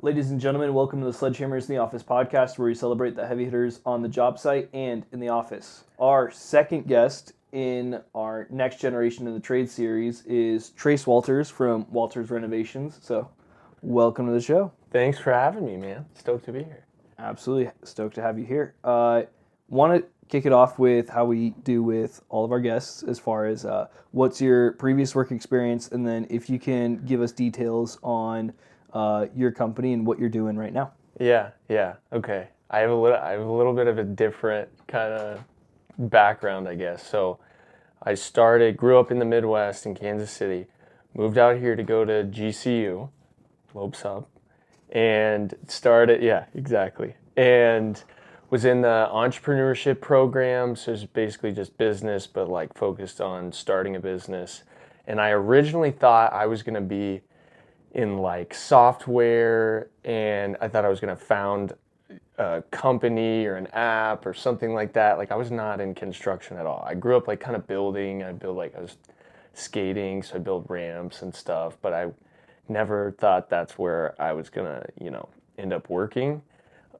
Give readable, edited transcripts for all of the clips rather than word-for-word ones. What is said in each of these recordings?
Ladies and gentlemen, welcome to the Sledgehammers in the Office podcast, where we celebrate the heavy hitters on the job site and in the office. Our second guest in our Next Generation in the Trade series is Trace Walters from Walters Renovations. So, welcome to the show. Thanks for having me, man. Stoked to be here. Absolutely stoked to have you here. Want to kick it off with how we do with all of our guests, as far as what's your previous work experience, and then if you can give us details on your company and what you're doing right now. Yeah. Okay. I have a little bit of a different kind of background, I guess. So I grew up in the Midwest in Kansas City, moved out here to go to GCU, Lopes Up, and yeah, exactly. And was in the entrepreneurship program, so it's basically just business, but like focused on starting a business. And I originally thought I was going to be in like software, and I thought I was going to found a company or an app or something like that. Like I was not in construction at all. I grew up like kind of building. I was skating, so I built ramps and stuff, but I never thought that's where I was going to, end up working.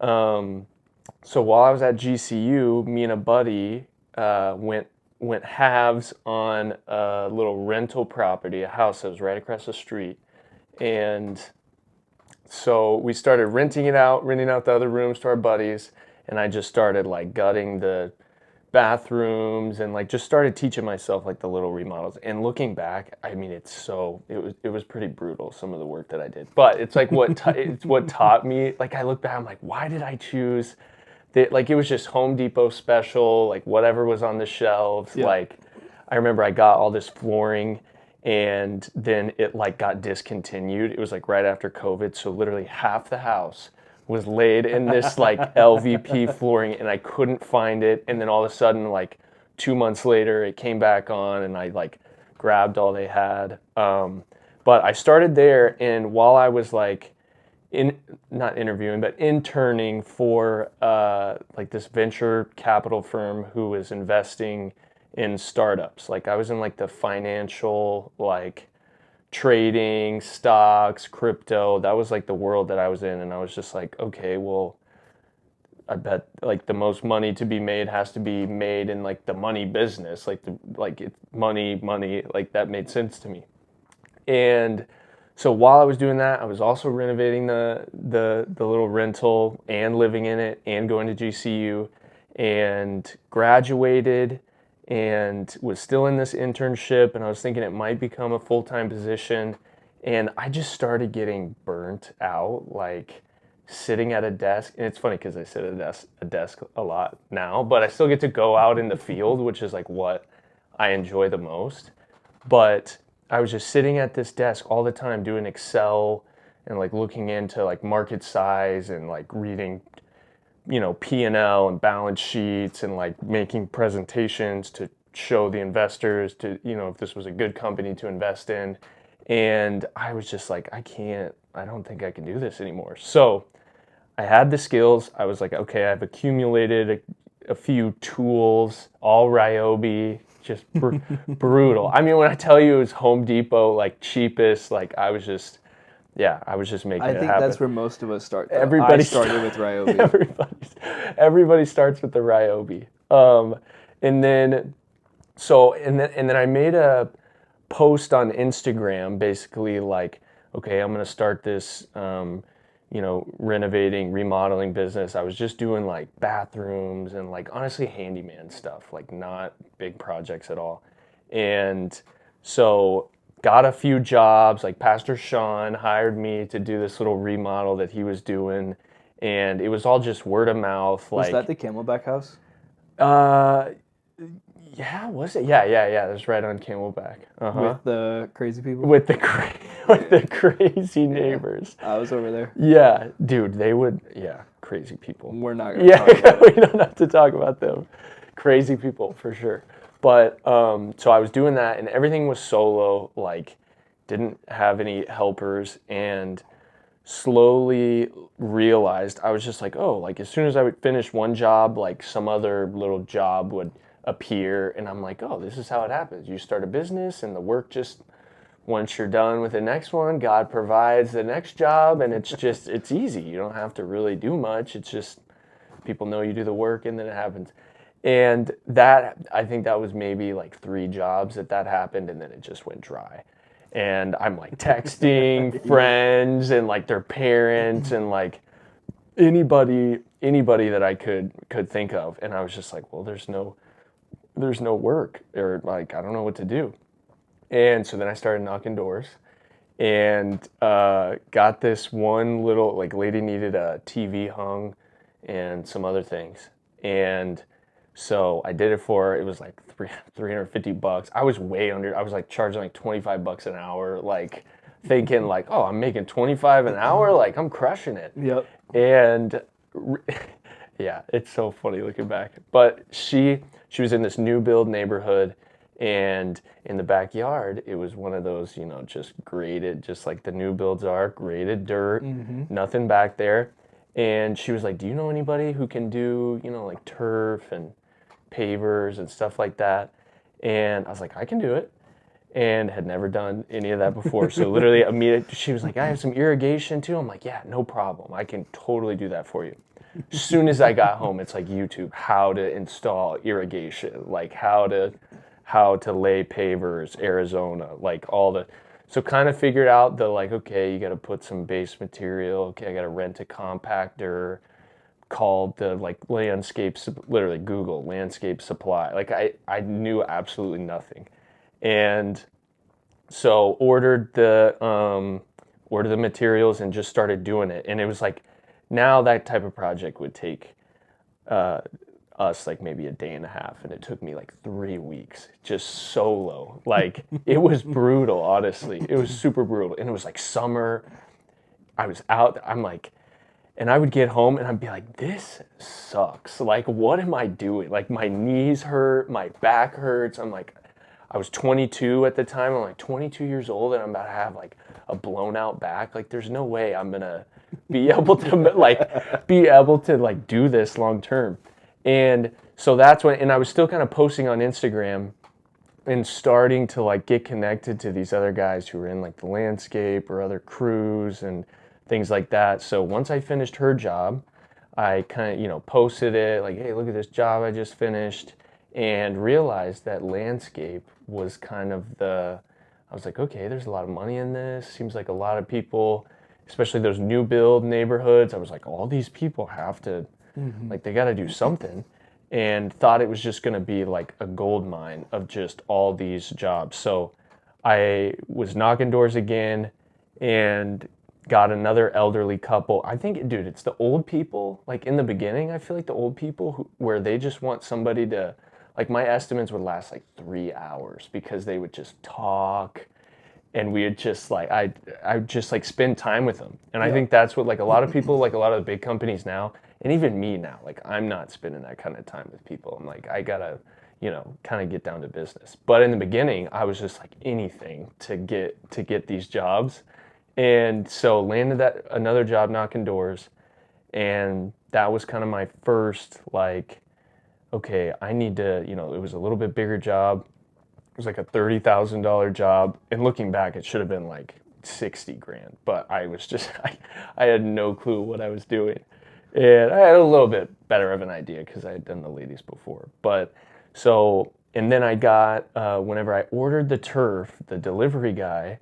So while I was at GCU, me and a buddy went halves on a little rental property, a house that was right across the street. And so we started renting out the other rooms to our buddies, and I just started like gutting the bathrooms and like just started teaching myself like the little remodels. And looking back, I mean, it was pretty brutal, some of the work that I did. But it's like it's what taught me. Like I look back, I'm like, why did I choose that? Like it was just Home Depot special, like whatever was on the shelves. Yeah. Like I remember I got all this flooring, and then it like got discontinued. It was like right after COVID, so literally half the house was laid in this like LVP flooring, and I couldn't find it. And then all of a sudden, like 2 months later, it came back on, and I like grabbed all they had. But I started there, and while I was like not interviewing, but interning for like this venture capital firm who was investing in startups. Like I was in like the financial, like trading, stocks, crypto. That was like the world that I was in. And I was just like, okay, well, I bet like the most money to be made has to be made in like the money business. It's money, like that made sense to me. And so while I was doing that, I was also renovating the little rental and living in it and going to GCU, and graduated and was still in this internship, and I was thinking it might become a full-time position, and I just started getting burnt out, like sitting at a desk. And it's funny because I sit at a desk a lot now, but I still get to go out in the field, which is like what I enjoy the most. But I was just sitting at this desk all the time doing Excel and like looking into like market size and like reading P&L and balance sheets and like making presentations to show the investors to, if this was a good company to invest in. And I was just like, I don't think I can do this anymore. So I had the skills. I was like, okay, I've accumulated a few tools, all Ryobi, just brutal. I mean, when I tell you it was Home Depot, like cheapest, like I was just making it happen. I think that's where most of us start. Everybody started with Ryobi. Everybody starts with the Ryobi. And then I made a post on Instagram, basically like, okay, I'm gonna start this, renovating, remodeling business. I was just doing like bathrooms and like honestly handyman stuff, like not big projects at all. And so got a few jobs, like Pastor Sean hired me to do this little remodel that he was doing, and it was all just word of mouth. Was that the Camelback house? Yeah, was it? Yeah. It was right on Camelback. With the crazy people? With the crazy neighbors. I was over there. Yeah, dude, crazy people. We're not going to talk about we don't have to talk about them. Crazy people, for sure. But, so I was doing that, and everything was solo, like, didn't have any helpers, and slowly realized, I was just like, oh, like, as soon as I would finish one job, like, some other little job would appear, and I'm like, oh, this is how it happens. You start a business, and the work just once you're done with the next one, God provides the next job, and it's easy. You don't have to really do much. It's just people know you do the work, and then it happens. And I think that was maybe like 3 jobs that happened, and then it just went dry. And I'm like texting friends and like their parents and like anybody that I could think of, and I was just like, well, there's no work, or like I don't know what to do. And so then I started knocking doors, and got this one little like lady needed a TV hung and some other things, and so I did it for her. It was like $350. I was way under. I was like charging like $25 an hour, like thinking like, oh, I'm making 25 an hour, like I'm crushing it. Yep. And yeah, it's so funny looking back. But she was in this new build neighborhood, and in the backyard, it was one of those, just graded, just like the new builds are, graded dirt, nothing back there. And she was like, do you know anybody who can do, like turf and pavers and stuff like that? And I was like, I can do it. And had never done any of that before. So literally immediately, she was like, I have some irrigation too. I'm like, yeah, no problem. I can totally do that for you. As soon as I got home, it's like YouTube, how to install irrigation, like how to lay pavers, Arizona, like so kind of figured out like, okay, you got to put some base material. Okay, I got to rent a compactor, called the like literally Google landscape supply. Like I knew absolutely nothing. And so ordered the materials and just started doing it. And it was like, now that type of project would take us like maybe a day and a half, and it took me like 3 weeks just solo. Like it was brutal, honestly. It was super brutal. And it was like summer. I was out. I'm like, and I would get home and I'd be like, this sucks. Like, what am I doing? Like my knees hurt, my back hurts. I'm like, I was 22 at the time. I'm like 22 years old, and I'm about to have like a blown out back. Like there's no way I'm gonna be able to do this long term. And so that's when, and I was still kind of posting on Instagram and starting to like get connected to these other guys who were in like the landscape or other crews and things like that. So once I finished her job, I kind of, posted it like, hey, look at this job I just finished, and realized that landscape was kind of I was like, okay, there's a lot of money in this. Seems like a lot of people, especially those new build neighborhoods, I was like, all these people have to, like, they got to do something. And thought it was just going to be like a gold mine of just all these jobs. So I was knocking doors again and got another elderly couple. I think, dude, it's the old people. Like in the beginning, I feel like the old people where they just want somebody to, like my estimates would last like 3 hours because they would just talk, and we would just like, I'd just like spend time with them. And I think that's what like a lot of people, like a lot of the big companies now, and even me now, like I'm not spending that kind of time with people. I'm like, I gotta, kind of get down to business. But in the beginning, I was just like anything to get these jobs. And so landed another job knocking doors, and that was kind of my first like, okay, I need to, it was a little bit bigger job. It was like a $30,000 job, and looking back, it should have been like 60 grand. But I was just, I had no clue what I was doing, and I had a little bit better of an idea because I had done the ladies before. But so, and then I got whenever I ordered the turf, the delivery guy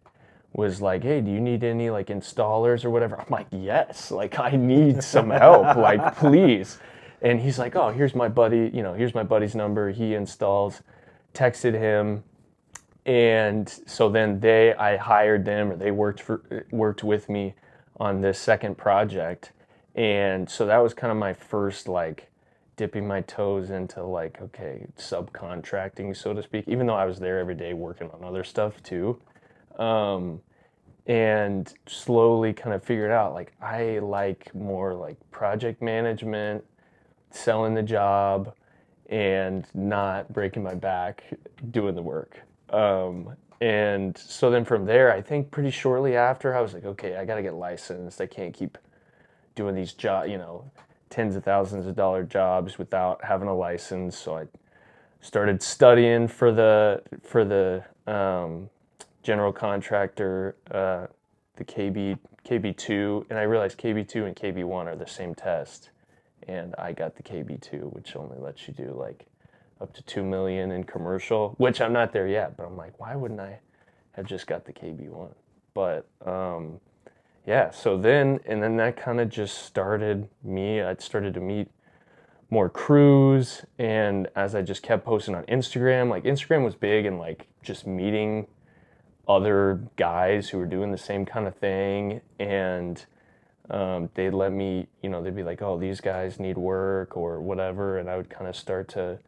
was like, hey, do you need any like installers or whatever? I'm like, yes, like I need some help, like please. And he's like, oh, here's my buddy, here's my buddy's number. He installs. Texted him. And so then I hired them, or they worked with me on this second project. And so that was kind of my first like dipping my toes into like, okay, subcontracting, so to speak, even though I was there every day working on other stuff too. And slowly kind of figured out like I like more like project management, selling the job, and not breaking my back doing the work. And so then from there, I think pretty shortly after, I was like, okay, I got to get licensed. I can't keep doing these tens of thousands of dollar jobs without having a license. So I started studying for the general contractor, the KB2, and I realized KB2 and KB1 are the same test, and I got the KB2, which only lets you do like up to 2 million in commercial, which I'm not there yet, but I'm like, why wouldn't I have just got the KB1? But yeah, so then that kind of just started me. I started to meet more crews, and as I just kept posting on Instagram, like Instagram was big, and like just meeting other guys who were doing the same kind of thing, and they'd let me, they'd be like, oh, these guys need work or whatever, and I would kind of start to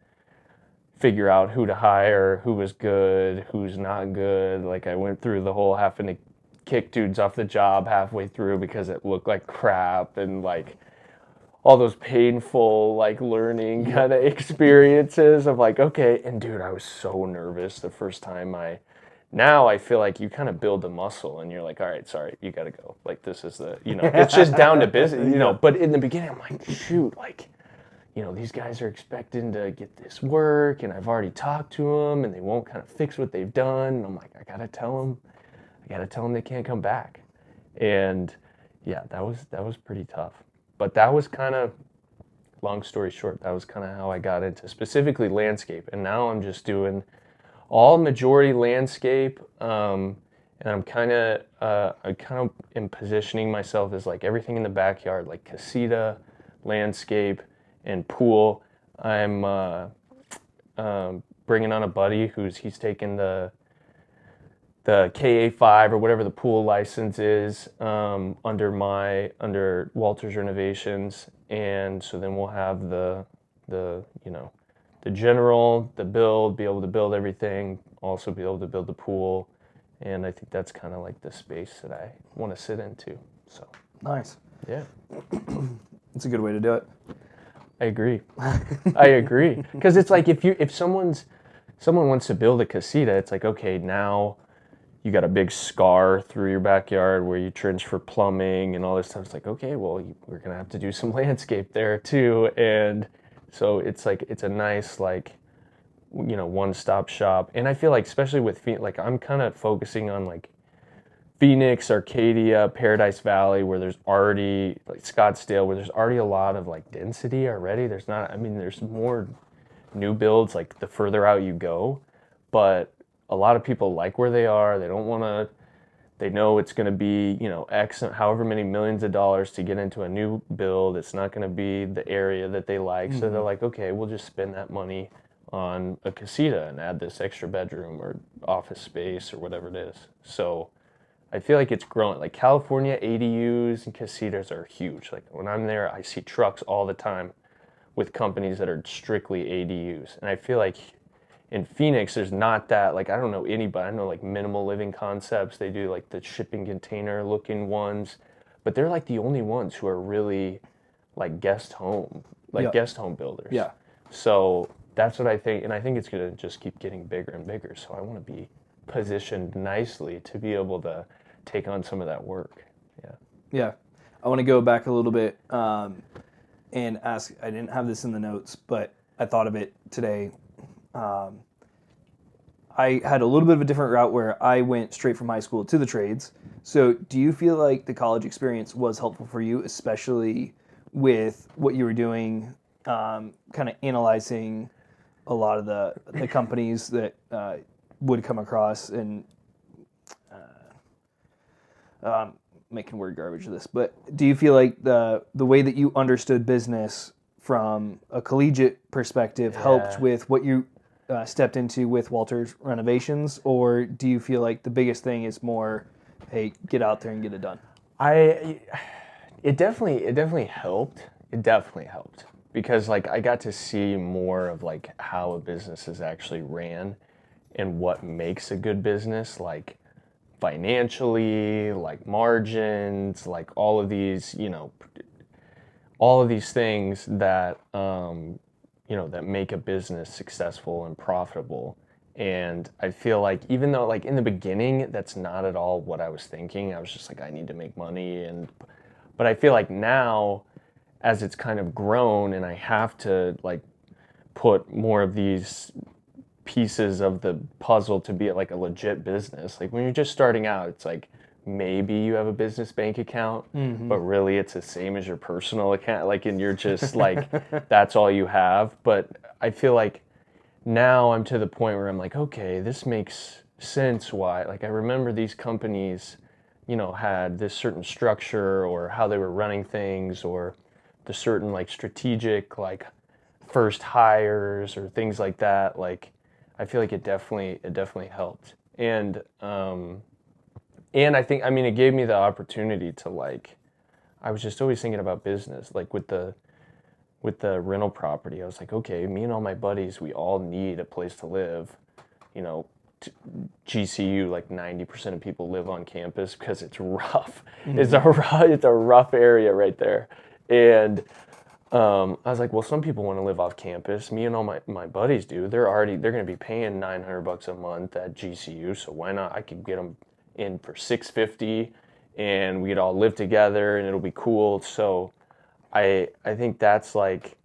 figure out who to hire, who was good, who's not good. Like I went through the whole having to kick dudes off the job halfway through because it looked like crap, and like all those painful like learning kind of experiences of like, okay, and dude, I was so nervous the first time. Now I feel like you kind of build the muscle and you're like, all right, sorry, you got to go. Like this is it's just down to business, but in the beginning I'm like, shoot, like, these guys are expecting to get this work, and I've already talked to them, and they won't kind of fix what they've done. And I'm like, I gotta tell them they can't come back. And yeah, that was pretty tough. But that was kind of, long story short, that was kind of how I got into specifically landscape. And now I'm just doing all majority landscape. And I kind of am positioning myself as like everything in the backyard, like casita, landscape, and pool. I'm bringing on a buddy he's taken the KA5 or whatever the pool license is under Walter's Renovations, and so then we'll have the general, the build, be able to build everything, also be able to build the pool, and I think that's kind of like the space that I want to sit into. So nice. Yeah, it's a good way to do it. I agree. Because it's like if someone wants to build a casita, it's like, okay, now you got a big scar through your backyard where you trench for plumbing and all this stuff. It's like, okay, well, we're gonna have to do some landscape there too, and so it's like it's a nice like one-stop shop. And I feel like especially with like I'm kind of focusing on like Phoenix, Arcadia, Paradise Valley, where there's already, like Scottsdale, where there's already a lot of like density already. There's more new builds like the further out you go, but a lot of people like where they are. They don't want to, they know it's going to be, X, however many millions of dollars to get into a new build. It's not going to be the area that they like. Mm-hmm. So they're like, okay, we'll just spend that money on a casita and add this extra bedroom or office space or whatever it is. So I feel like it's growing. Like California, ADUs and casitas are huge. Like when I'm there, I see trucks all the time with companies that are strictly ADUs. And I feel like in Phoenix, there's not that, like, I don't know anybody. I know like Minimal Living Concepts. They do like the shipping container looking ones, but they're like the only ones who are really like guest home builders. Yeah. So that's what I think. And I think it's going to just keep getting bigger and bigger. So I want to be positioned nicely to be able to take on some of that work. Yeah. I want to go back a little bit and ask, I didn't have this in the notes, but I thought of it today. I had a little bit of a different route where I went straight from high school to the trades. So do you feel like the college experience was helpful for you, especially with what you were doing, kind of analyzing a lot of the companies that would come across and making word garbage of this, but do you feel like the way that you understood business from a collegiate perspective helped with what you stepped into with Walter's Renovations, or do you feel like the biggest thing is more, hey, get out there and get it done? It definitely helped. It definitely helped because like I got to see more of like how a business is actually ran and what makes a good business, like financially, like margins, like all of these things that that make a business successful and profitable. And I feel like even though like in the beginning that's not at all what I was thinking, I was just like, I need to make money, but I feel like now as it's kind of grown and I have to like put more of these pieces of the puzzle to be like a legit business. Like when you're just starting out, it's like maybe you have a business bank account, but really it's the same as your personal account. Like, and you're just like, that's all you have. But I feel like now I'm to the point where I'm like, okay, this makes sense why. Like I remember these companies, you know, had this certain structure or how they were running things or the certain like strategic like first hires or things like that. Like I feel like it definitely helped. And I think, I mean, it gave me the opportunity to like, I was just always thinking about business, like with the rental property. I was like, okay, me and all my buddies, we all need a place to live. You know, GCU, like 90% of people live on campus because it's rough. It's a rough area right there. And I was like, well, some people want to live off campus. Me and all my buddies do. They're going to be paying $900 a month at GCU. So why not? I could get them in for $650 and we'd all live together and it'll be cool. So I think that's like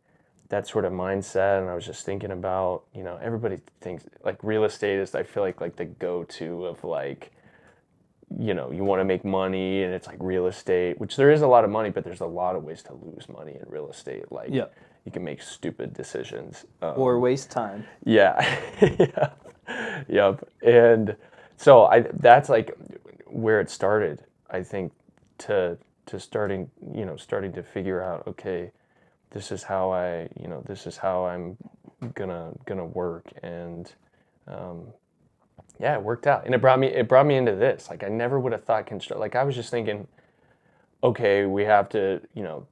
that sort of mindset. And I was just thinking about, you know, everybody thinks like real estate is, I feel like the go-to of like, you know, you want to make money and it's like real estate, which there is a lot of money, but there's a lot of ways to lose money in real estate. Like you can make stupid decisions. Or waste time. Yeah. Yeah. Yep. And so that's like where it started, I think, to starting to figure out, okay, this is how I'm gonna work. And yeah, it worked out. And it brought me into this. Like I never would have thought like I was just thinking, okay, we have to, you know,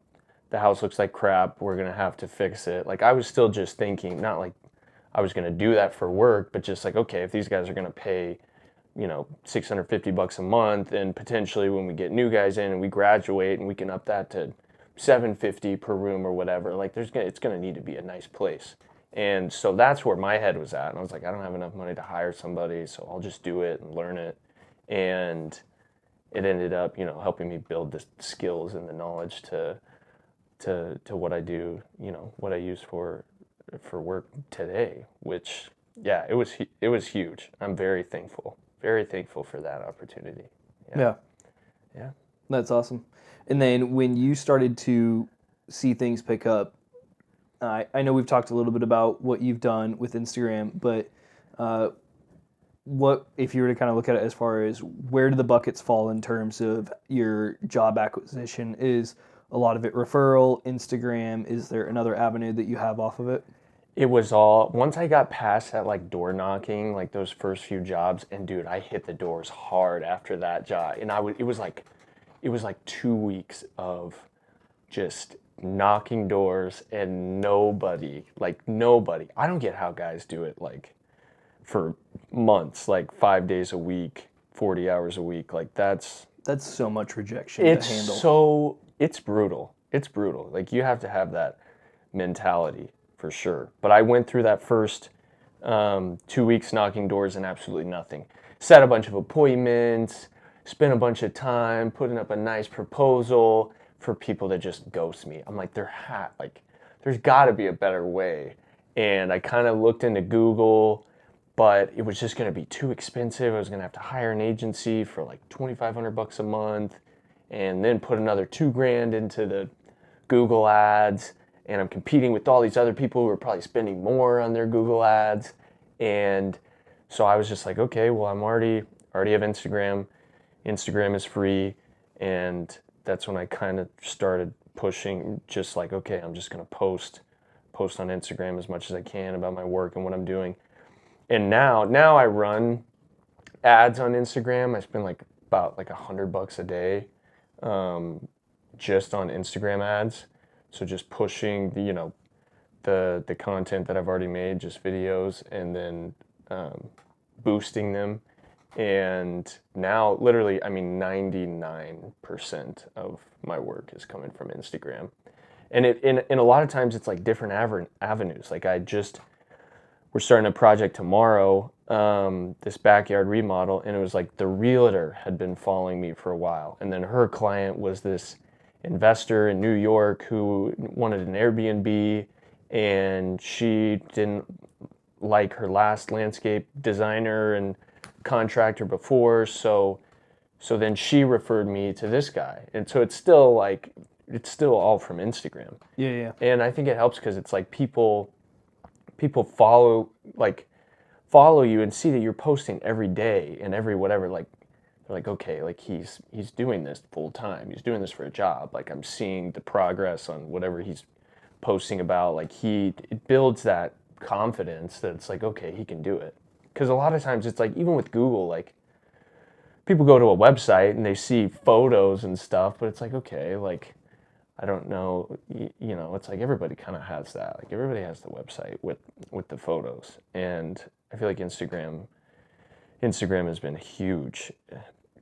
the house looks like crap, we're gonna have to fix it. Like I was still just thinking, not like I was gonna do that for work, but just like, okay, if these guys are gonna pay, you know, $650 a month, and potentially when we get new guys in and we graduate and we can up that to $750 per room or whatever, like it's gonna need to be a nice place. And so that's where my head was at. And I was like, I don't have enough money to hire somebody, so I'll just do it and learn it. And it ended up, you know, helping me build the skills and the knowledge to what I do, you know, what I use for work today, which, yeah, it was huge. I'm very thankful for that opportunity. Yeah. That's awesome. And then when you started to see things pick up, I know we've talked a little bit about what you've done with Instagram, but what if you were to kind of look at it as far as where do the buckets fall in terms of your job acquisition? Is a lot of it referral, Instagram? Is there another avenue that you have off of it? It was all, once I got past that like door knocking, like those first few jobs, and dude, I hit the doors hard after that job. And it was like 2 weeks of just knocking doors and nobody. I don't get how guys do it like for months, like 5 days a week, 40 hours a week. Like that's so much rejection to handle. So it's brutal. It's brutal. Like you have to have that mentality for sure. But I went through that first 2 weeks knocking doors and absolutely nothing. Set a bunch of appointments, spent a bunch of time putting up a nice proposal for people that just ghost me. I'm like, there's got to be a better way. And I kind of looked into Google, but it was just going to be too expensive. I was going to have to hire an agency for like $2,500 a month, and then put another $2,000 into the Google ads. And I'm competing with all these other people who are probably spending more on their Google ads. And so I was just like, okay, well, I'm already have Instagram. Instagram is free. And that's when I kind of started pushing, just like, okay, I'm just going to post on Instagram as much as I can about my work and what I'm doing. And now I run ads on Instagram. I spend about $100 a day just on Instagram ads. So just pushing the content that I've already made, just videos, and then boosting them. And now, literally, I mean, 99% of my work is coming from Instagram. And in a lot of times, it's like different avenues. Like we're starting a project tomorrow, this backyard remodel, and it was like the realtor had been following me for a while. And then her client was this investor in New York who wanted an Airbnb, and she didn't like her last landscape designer and contractor before, so then she referred me to this guy, and so it's still all from Instagram. Yeah. And I think it helps because it's like people follow you and see that you're posting every day and every whatever. Like they're like, okay, like he's doing this full time. He's doing this for a job. Like I'm seeing the progress on whatever he's posting about. Like it builds that confidence that it's like, okay, he can do it. Because a lot of times it's like, even with Google, like people go to a website and they see photos and stuff, but it's like, okay, like I don't know, you know, it's like everybody kind of has that. Like everybody has the website with the photos, and I feel like Instagram has been huge,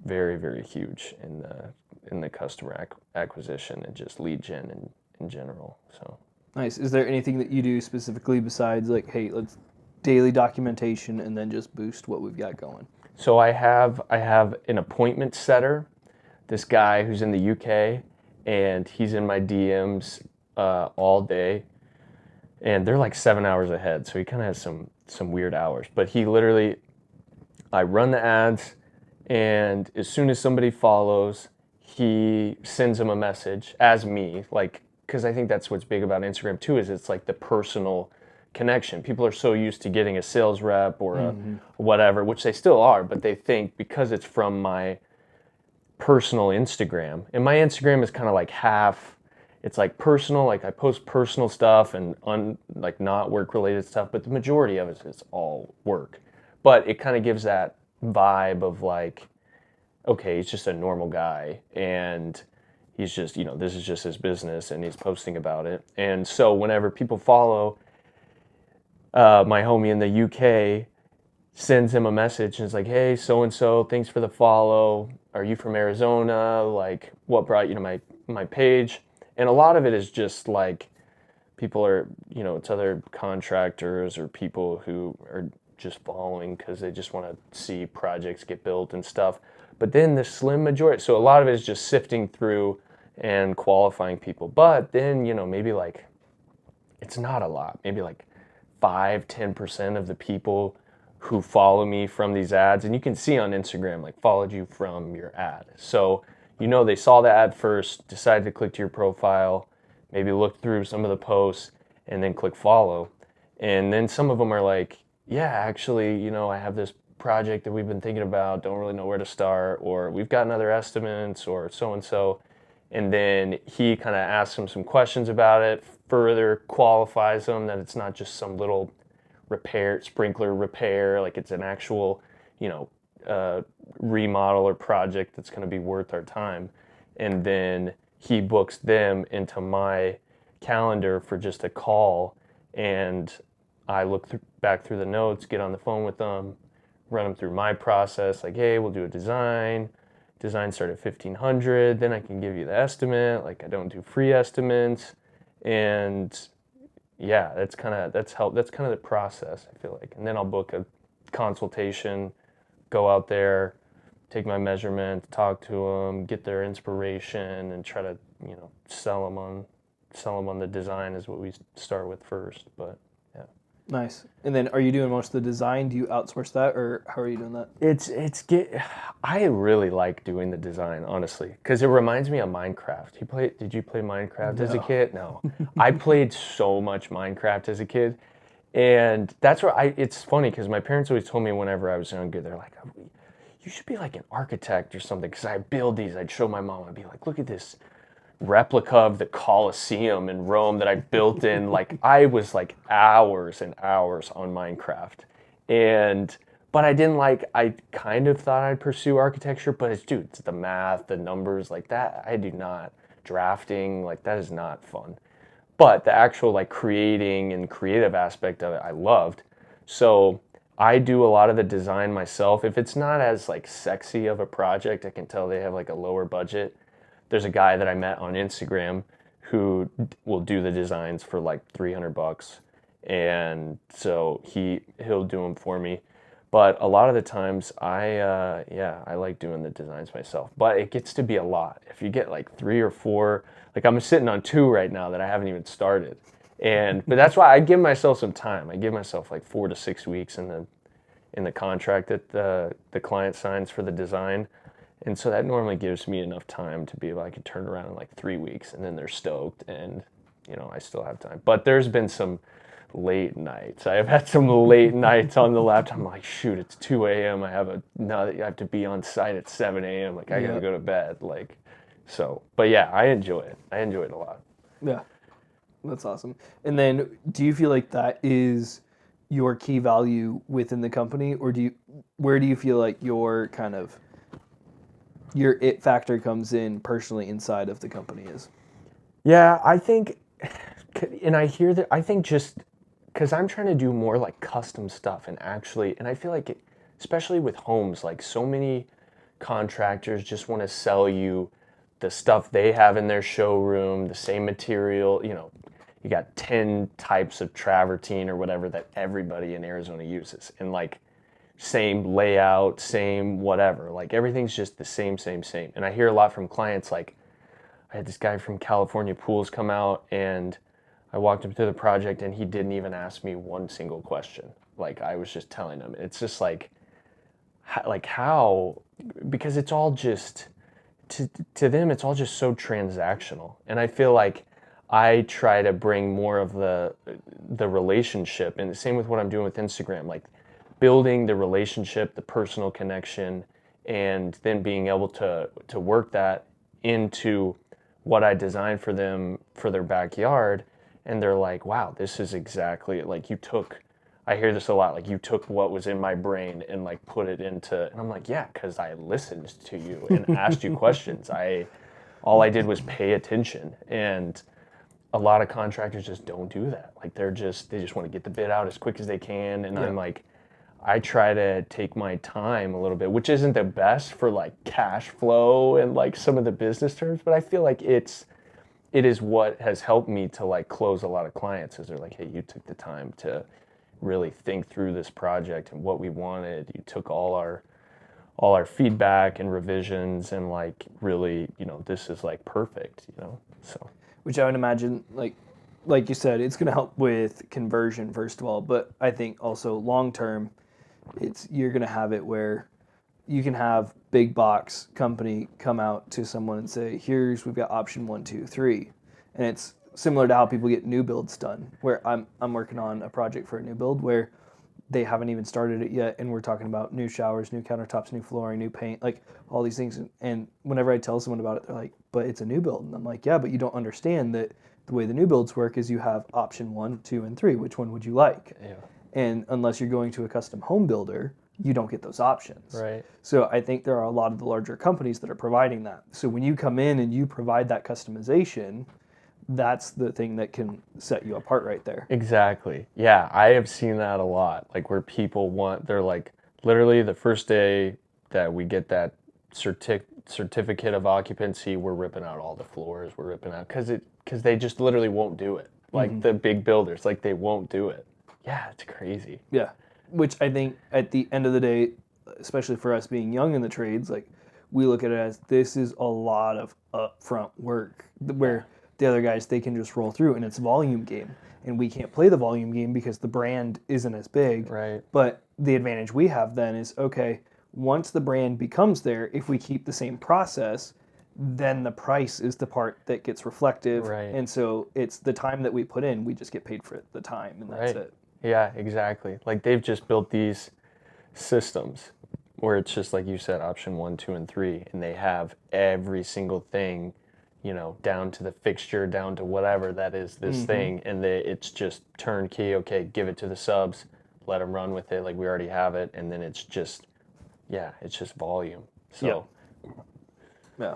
very, very huge in the customer acquisition and just lead gen in general. So Nice. Is there anything that you do specifically besides like, hey, let's daily documentation and then just boost what we've got going? So I have an appointment setter, this guy who's in the UK, and he's in my DMs all day, and they're like 7 hours ahead, so he kind of has some weird hours. But he literally, I run the ads, and as soon as somebody follows, he sends them a message as me, like, because I think that's what's big about Instagram too, is it's like the personal connection. People are so used to getting a sales rep or a whatever, which they still are, but they think because it's from my personal Instagram, and my Instagram is kind of like half, it's like personal, like I post personal stuff and like not work related stuff, but the majority of it is all work. But it kind of gives that vibe of like, okay, he's just a normal guy, and he's just, you know, this is just his business, and he's posting about it. And so whenever people follow my homie in the UK, sends him a message and it's like, hey, so and so, thanks for the follow. Are you from Arizona? Like, what brought you to my page? And a lot of it is just like people are, you know, it's other contractors or people who are just following because they just want to see projects get built and stuff. But then the slim majority, so a lot of it is just sifting through and qualifying people. But then, you know, maybe like, it's not a lot, maybe like 5-10% of the people who follow me from these ads, and you can see on Instagram, like, followed you from your ad. So, you know, they saw the ad first, decided to click to your profile, maybe look through some of the posts, and then click follow. And then some of them are like, yeah, actually, you know, I have this project that we've been thinking about, don't really know where to start, or we've gotten other estimates, or so-and-so. And then he kind of asks them some questions about it, further qualifies them that it's not just some little sprinkler repair, like it's an actual, you know, remodel or project that's going to be worth our time. And then he books them into my calendar for just a call, and I look back through the notes, get on the phone with them, run them through my process, like, hey, we'll do a design start at $1,500, then I can give you the estimate. Like, I don't do free estimates. And yeah, that's kind of the process, I feel like. And then I'll book a consultation, go out there, take my measurements, talk to them, get their inspiration, and try to, you know, sell them on the design is what we start with first. But yeah. Nice. And then are you doing most of the design? Do you outsource that, or how are you doing that? I really like doing the design, honestly, because it reminds me of Minecraft. Did you play Minecraft as a kid? No. I played so much Minecraft as a kid, and that's where it's funny because my parents always told me whenever I was younger, they're like, you should be like an architect or something, because I build these. I'd show my mom, I'd be like, look at this replica of the Colosseum in Rome that I built in, like, I was like hours and hours on Minecraft. But I kind of thought I'd pursue architecture, but it's the math, the numbers, like that, I do not. Drafting, like, that is not fun. But the actual, like, creating and creative aspect of it, I loved. So I do a lot of the design myself. If it's not as, like, sexy of a project, I can tell they have, like, a lower budget. There's a guy that I met on Instagram who will do the designs for like $300, and so he'll do them for me. But a lot of the times I like doing the designs myself. But it gets to be a lot. If you get like 3 or 4, like I'm sitting on 2 right now that I haven't even started, But that's why I give myself some time. I give myself like 4 to 6 weeks in the contract that the client signs for the design. And so that normally gives me enough time to be able, I can turn around in like 3 weeks, and then they're stoked, and I still have time. But there's been some late nights. I have had some late nights on the laptop. I'm like, shoot, it's 2 a.m. I have to be on site at 7 a.m. Like I gotta go to bed. But yeah, I enjoy it. I enjoy it a lot. Yeah, that's awesome. And then, do you feel like that is your key value within the company, or where do you feel like your it factor comes in personally inside of the company is? Yeah, I think, and I hear that, I think just because I'm trying to do more like custom stuff and I feel like especially with homes, like so many contractors just want to sell you the stuff they have in their showroom, the same material, you got 10 types of travertine or whatever that everybody in Arizona uses. And like same layout, same whatever, like everything's just the same. And I hear a lot from clients, like I had this guy from California Pools come out, and I walked him through the project and he didn't even ask me one single question. Like I was just telling him. It's just like how, because it's all just, to them, it's all just so transactional. And I feel like I try to bring more of the relationship, and the same with what I'm doing with Instagram, like building the relationship, the personal connection, and then being able to work that into what I designed for them for their backyard. And they're like, wow, this is exactly like I hear this a lot, like you took what was in my brain and like put it into, and I'm like, yeah, because I listened to you and asked you questions. All I did was pay attention. And a lot of contractors just don't do that. Like they just want to get the bid out as quick as they can. And I'm like, I try to take my time a little bit, which isn't the best for like cash flow and like some of the business terms, but I feel like it is what has helped me to like close a lot of clients, is they're like, hey, you took the time to really think through this project and what we wanted. You took all our feedback and revisions, and like really, this is like perfect, so. Which I would imagine, like you said, it's going to help with conversion first of all, but I think also long term, you're going to have it where you can have big box company come out to someone and say, we've got option 1, 2, 3, and it's similar to how people get new builds done. Where I'm working on a project for a new build where they haven't even started it yet, and we're talking about new showers, new countertops, new flooring, new paint, like all these things. And whenever I tell someone about it, they're like, but it's a new build. And I'm like, yeah, but you don't understand that the way the new builds work is you have option 1, 2, and 3. Which one would you like? Yeah. And unless you're going to a custom home builder, you don't get those options. Right. So I think there are a lot of the larger companies that are providing that. So when you come in and you provide that customization, that's the thing that can set you apart right there. Exactly. Yeah, I have seen that a lot. Like where people they're like, literally the first day that we get that certificate of occupancy, we're ripping out all the floors. We're ripping out because they just literally won't do it. Like the big builders, like they won't do it. Yeah, it's crazy. Yeah, which I think at the end of the day, especially for us being young in the trades, like we look at it as this is a lot of upfront work where the other guys, they can just roll through, and it's a volume game. And we can't play the volume game because the brand isn't as big. Right. But the advantage we have then is, okay, once the brand becomes there, if we keep the same process, then the price is the part that gets reflective. Right. And so it's the time that we put in, we just get paid for the time, and that's it. Yeah, exactly. Like they've just built these systems where it's just like you said, option 1, 2, and 3, and they have every single thing, down to the fixture, down to whatever that is, this thing, and it's just turnkey. Okay, give it to the subs, let them run with it, like we already have it, and then it's just volume. So, yeah.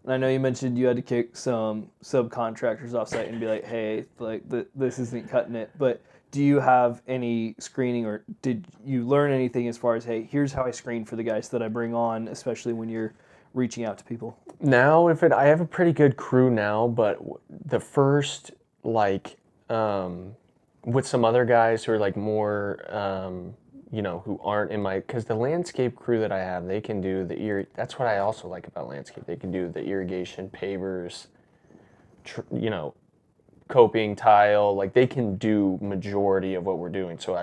And I know you mentioned you had to kick some subcontractors off site and be like, hey, like this isn't cutting it, but do you have any screening, or did you learn anything as far as, hey, here's how I screen for the guys that I bring on, especially when you're reaching out to people? Now, I have a pretty good crew now, but the first, like, with some other guys who are like more, who aren't in because the landscape crew that I have, they can do that's what I also like about landscape. They can do the irrigation, pavers, coping, tile, like they can do majority of what we're doing. So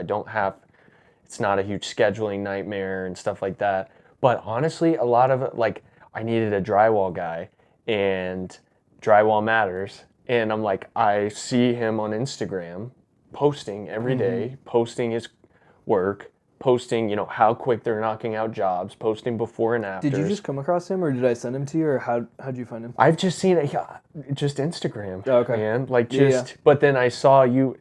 it's not a huge scheduling nightmare and stuff like that. But honestly, a lot of it, like I needed a drywall guy, and drywall matters. And I'm like, I see him on Instagram posting every day, posting his work, posting, how quick they're knocking out jobs, posting before and afters. Did you just come across him, or did I send him to you, or how'd you find him? I've just seen it, just Instagram, Oh, okay. man. Like just, but then I saw you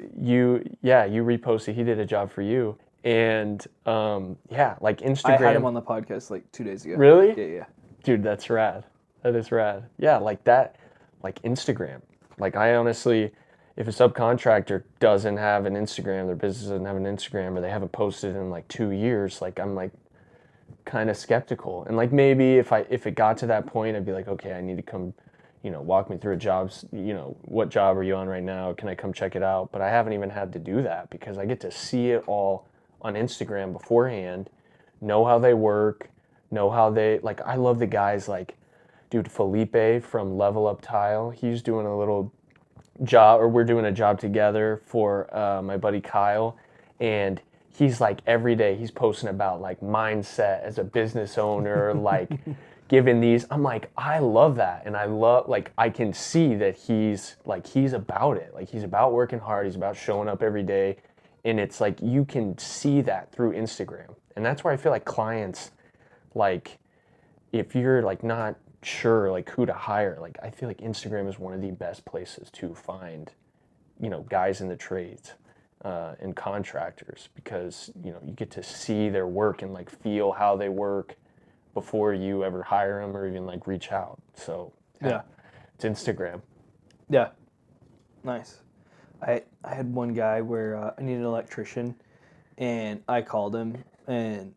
reposted. He did a job for you, and like Instagram. I had him on the podcast like 2 days ago. Really? Yeah. Dude, that's rad. That is rad. Yeah, like that, like Instagram. Like I honestly, if a subcontractor doesn't have an Instagram, their business doesn't have an Instagram, or they haven't posted in like 2 years, like I'm like kind of skeptical. And like maybe if it got to that point, I'd be like, okay, I need to come, walk me through a jobs, what job are you on right now? Can I come check it out? But I haven't even had to do that because I get to see it all on Instagram beforehand, know how they work, know how they, like, I love the guys like, dude, Felipe from Level Up Tile, he's doing a little job, or we're doing a job together for my buddy Kyle, and he's like every day he's posting about like mindset as a business owner, like giving these, I'm like, I love that. And I love, like, I can see that he's about it. Like he's about working hard, he's about showing up every day. And it's like, you can see that through Instagram. And that's where I feel like clients, like if you're like not sure like who to hire, like I feel like Instagram is one of the best places to find, guys in the trades and contractors, because you get to see their work and like feel how they work before you ever hire them or even like reach out. So yeah. It's Instagram. Yeah, nice. I had one guy where I needed an electrician, and I called him, and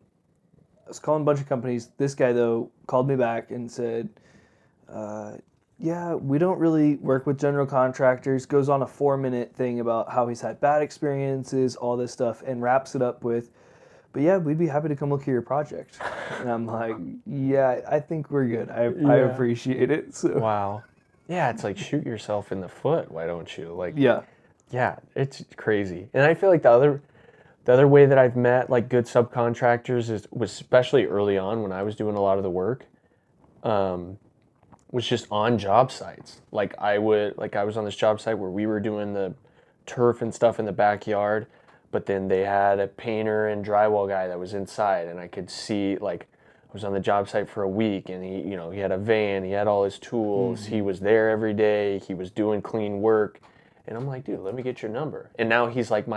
I was calling a bunch of companies. This guy, though, called me back and said, yeah, we don't really work with general contractors, goes on a 4-minute thing about how he's had bad experiences, all this stuff, and wraps it up with, but yeah, we'd be happy to come look at your project. And I'm like, yeah, I think we're good. I appreciate it. So. Wow. Yeah, it's like shoot yourself in the foot. Why don't you? Like, yeah, it's crazy. And I feel like the other way that I've met like good subcontractors was especially early on when I was doing a lot of the work, was just on job sites. Like I was on this job site where we were doing the turf and stuff in the backyard, but then they had a painter and drywall guy that was inside, and I could see, like, I was on the job site for a week, and he had a van, he had all his tools, he was there every day, he was doing clean work, and I'm like, dude, let me get your number. And now he's like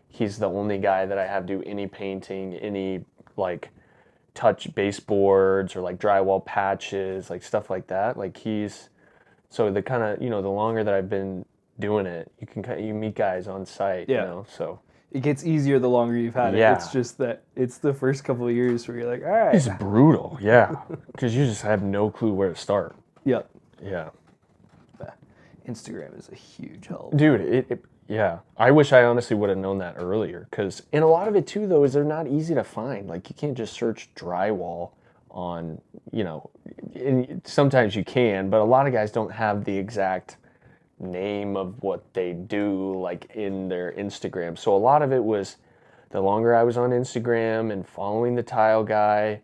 he's the only guy that I have do any painting, any like touch baseboards or like drywall patches, like stuff like that. Like so the kind of, the longer that I've been doing it, you meet guys on site, so. It gets easier the longer you've had it. It's just that it's the first couple of years where you're like, all right. It's brutal, yeah. Because you just have no clue where to start. Yep. Yeah. Instagram is a huge help. Dude, yeah. I wish I honestly would have known that earlier. And a lot of it too, though, is they're not easy to find. Like, you can't just search drywall on, and sometimes you can, but a lot of guys don't have the exact name of what they do like in their Instagram. So a lot of it was, the longer I was on Instagram and following the tile guy,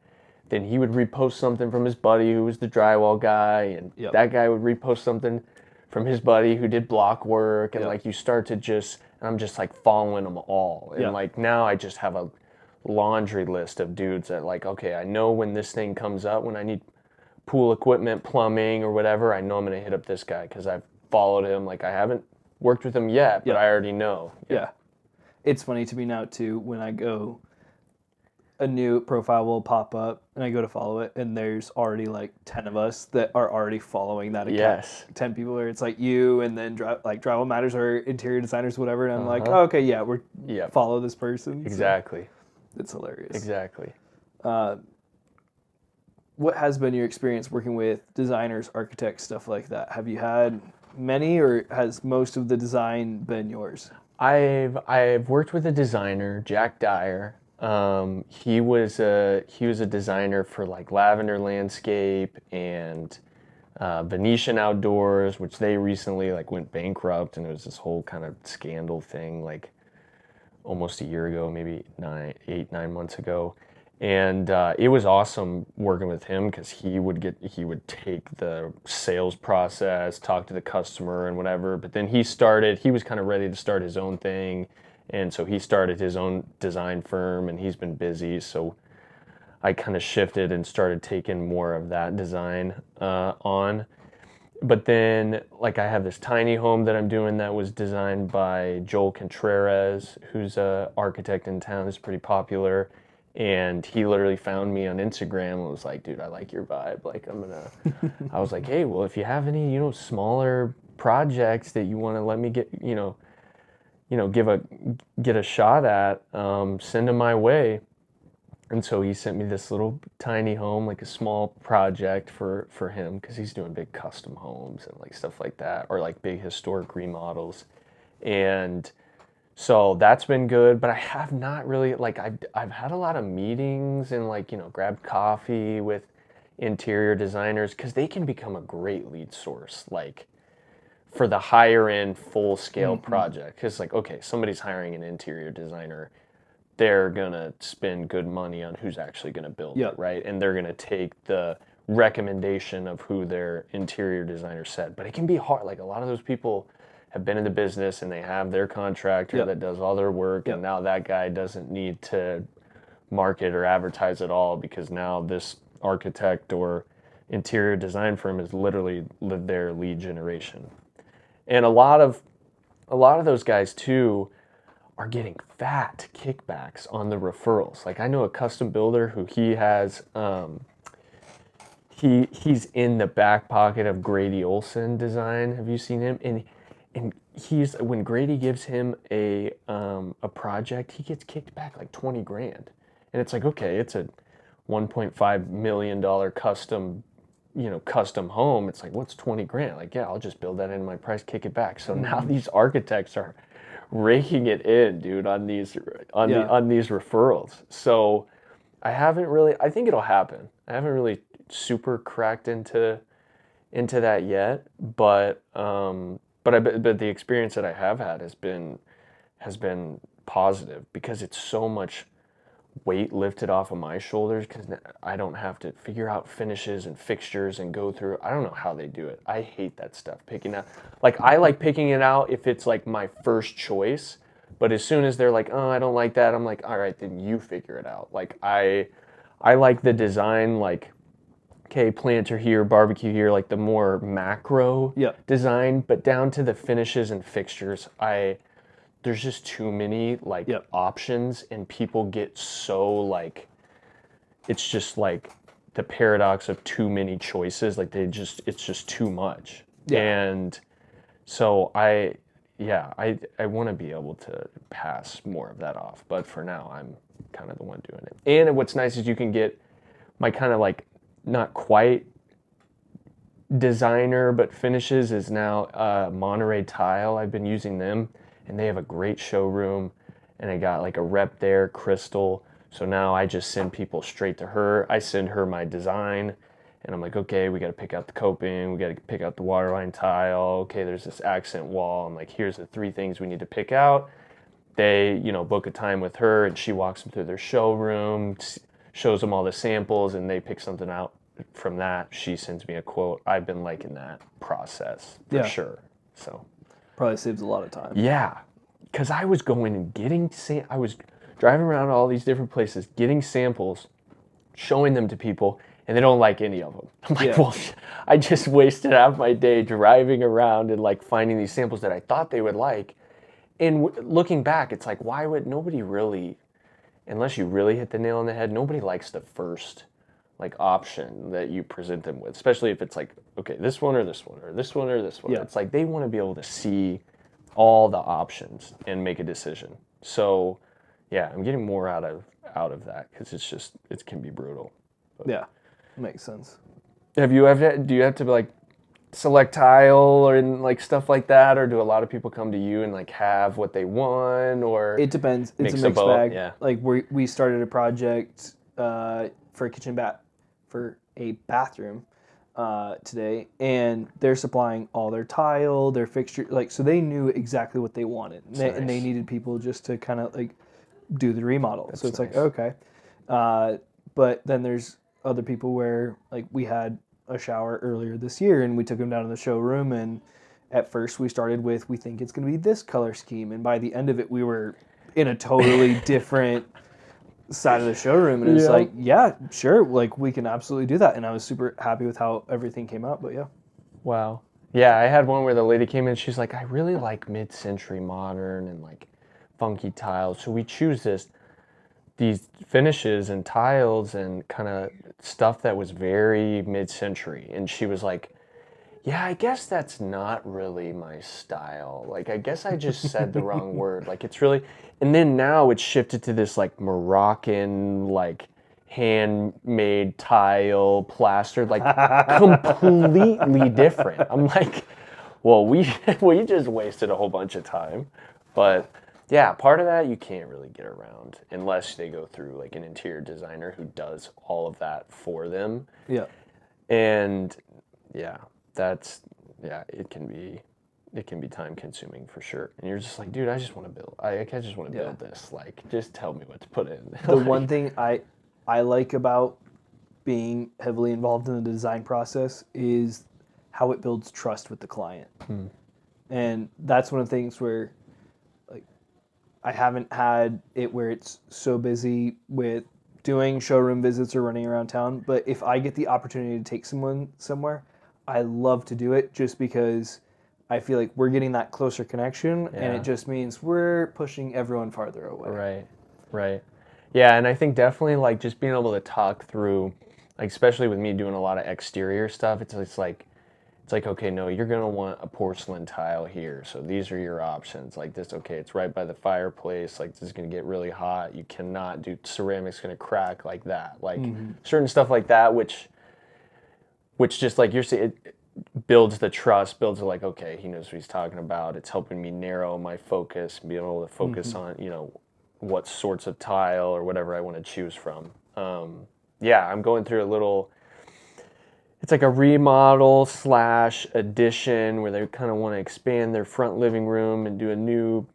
then he would repost something from his buddy who was the drywall guy, and that guy would repost something from his buddy who did block work, and like you start to and I'm just like following them all, and like now I just have a laundry list of dudes that like, okay, I know when this thing comes up, when I need pool equipment, plumbing or whatever, I know I'm gonna hit up this guy because I've followed him. Like, I haven't worked with him yet, but I already know. Yeah. It's funny to me now too, when I go, a new profile will pop up and I go to follow it, and there's already like 10 of us that are already following that account. Yes. 10 people where it's like you, and then like Drywall Matters or interior designers, whatever, and I'm like, oh, okay, yeah, we're follow this person. Exactly. So it's hilarious. Exactly. What has been your experience working with designers, architects, stuff like that? Have you had many, or has most of the design been yours? I've worked with a designer, Jack Dyer. He was a designer for like Lavender Landscape and Venetian Outdoors, which they recently like went bankrupt, and it was this whole kind of scandal thing like almost a year ago, maybe 9 months ago. And it was awesome working with him because he would take the sales process, talk to the customer and whatever. But then he was kind of ready to start his own thing. And so he started his own design firm, and he's been busy. So I kind of shifted and started taking more of that design on. But then, like, I have this tiny home that I'm doing that was designed by Joel Contreras, who's a architect in town, is pretty popular. And he literally found me on Instagram and was like, dude, I like your vibe. Like, I was like, hey, well, if you have any, smaller projects that you want to let me get, get a shot at, send them my way. And so he sent me this little tiny home, like a small project for him, because he's doing big custom homes and like stuff like that, or like big historic remodels. And so that's been good, but I have not really, like, I've had a lot of meetings and like, grabbed coffee with interior designers, because they can become a great lead source, like for the higher end full scale project. Because like, okay, somebody's hiring an interior designer, they're gonna spend good money on who's actually gonna build it, right? And they're gonna take the recommendation of who their interior designer said. But it can be hard. Like, a lot of those people have been in the business and they have their contractor that does all their work, and now that guy doesn't need to market or advertise at all, because now this architect or interior design firm is literally their lead generation. And a lot of those guys too are getting fat kickbacks on the referrals. Like, I know a custom builder who he has, he's in the back pocket of Grady Olson Design. Have you seen him? And when Grady gives him a project, he gets kicked back like 20 grand. And it's like, okay, it's a $1.5 million custom home. It's like, what's 20 grand? Like, yeah, I'll just build that into my price, kick it back. So now these architects are raking it in, dude, on these referrals. So I think it'll happen. I haven't really super cracked into that yet, but the experience that I have had has been positive, because it's so much weight lifted off of my shoulders, because I don't have to figure out finishes and fixtures and go through. I don't know how they do it. I hate that stuff, picking out. Like, I like picking it out if it's like my first choice, but as soon as they're like, oh, I don't like that, I'm like, all right, then you figure it out. Like, I like the design, like, okay, planter here, barbecue here, like the more macro design, but down to the finishes and fixtures, there's just too many like options, and people get so like, it's just like the paradox of too many choices. Like, it's just too much. And so I want to be able to pass more of that off, but for now I'm kind of the one doing it. And what's nice is you can get my kind of like, not quite designer, but finishes is now Monterey Tile. I've been using them, and they have a great showroom, and I got like a rep there, Crystal. So now I just send people straight to her. I send her my design, and I'm like, okay, we got to pick out the coping, we got to pick out the waterline tile. Okay, there's this accent wall. I'm like, here's the 3 things we need to pick out. They, book a time with her, and she walks them through their showroom, shows them all the samples, and they pick something out from that. She sends me a quote. I've been liking that process for sure. So probably saves a lot of time. Yeah, because I was going and I was driving around all these different places, getting samples, showing them to people, and they don't like any of them. I'm like, well, I just wasted half my day driving around and like finding these samples that I thought they would like. And looking back, it's like, why would nobody really, unless you really hit the nail on the head, nobody likes the first like option that you present them with, especially if it's like, okay, this one or this one or this one or this one. It's like they want to be able to see all the options and make a decision. So yeah, I'm getting more out of that, because it can be brutal. But makes sense. do you have to like select tile or like stuff like that, or do a lot of people come to you and like have what they want, or it depends? It's a mixed bag. Like, we started a project for a bathroom, today, and they're supplying all their tile, their fixture, like, so they knew exactly what they wanted, and they needed people just to kind of like do the remodel. So it's like, okay. But then there's other people where, like, we had a shower earlier this year and we took them down to the showroom, and at first we started with, we think it's going to be this color scheme, and by the end of it we were in a totally different side of the showroom, and it's like, yeah, sure, like, we can absolutely do that. And I was super happy with how everything came out. But yeah. Wow. Yeah, I had one where the lady came in, she's like, I really like mid-century modern and like funky tiles, so we choose these finishes and tiles and kind of stuff that was very mid-century. And she was like, yeah, I guess that's not really my style. Like, I guess I just said the wrong word. Like, it's really, and then now it's shifted to this like Moroccan, like handmade tile, plastered, like completely different. I'm like, well, we just wasted a whole bunch of time. But yeah, part of that you can't really get around unless they go through like an interior designer who does all of that for them. Yeah. And yeah, it can be time consuming for sure. And you're just like, dude, I just want to build. I just want to build this. Like, just tell me what to put in. The one thing I like about being heavily involved in the design process is how it builds trust with the client. And that's one of the things where, like, I haven't had it where it's so busy with doing showroom visits or running around town. But if I get the opportunity to take someone somewhere, I love to do it, just because I feel like we're getting that closer connection, and it just means we're pushing everyone farther away. Right. Yeah, and I think definitely like just being able to talk through, like, especially with me doing a lot of exterior stuff, it's like, okay, no, you're going to want a porcelain tile here. So these are your options. Like this, okay, it's right by the fireplace. Like, this is going to get really hot. You cannot do ceramic's going to crack like that. Like certain stuff like that, which just like you're saying, it builds the trust, builds like, okay, he knows what he's talking about. It's helping me narrow my focus, be able to focus on, what sorts of tile or whatever I want to choose from. I'm going through a little, it's like a remodel / addition where they kind of want to expand their front living room and do a new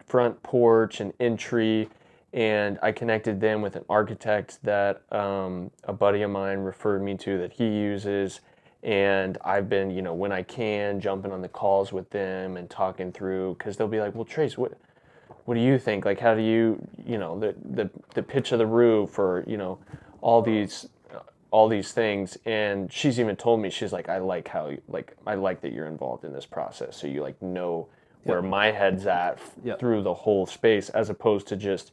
front porch and entry. And I connected them with an architect that a buddy of mine referred me to that he uses. And I've been, when I can, jumping on the calls with them and talking through, because they'll be like, well, Trace, what do you think? Like, how do you, the pitch of the roof, or, all these things. And she's even told me, she's like, I like that you're involved in this process. So you like know where my head's at through the whole space, as opposed to just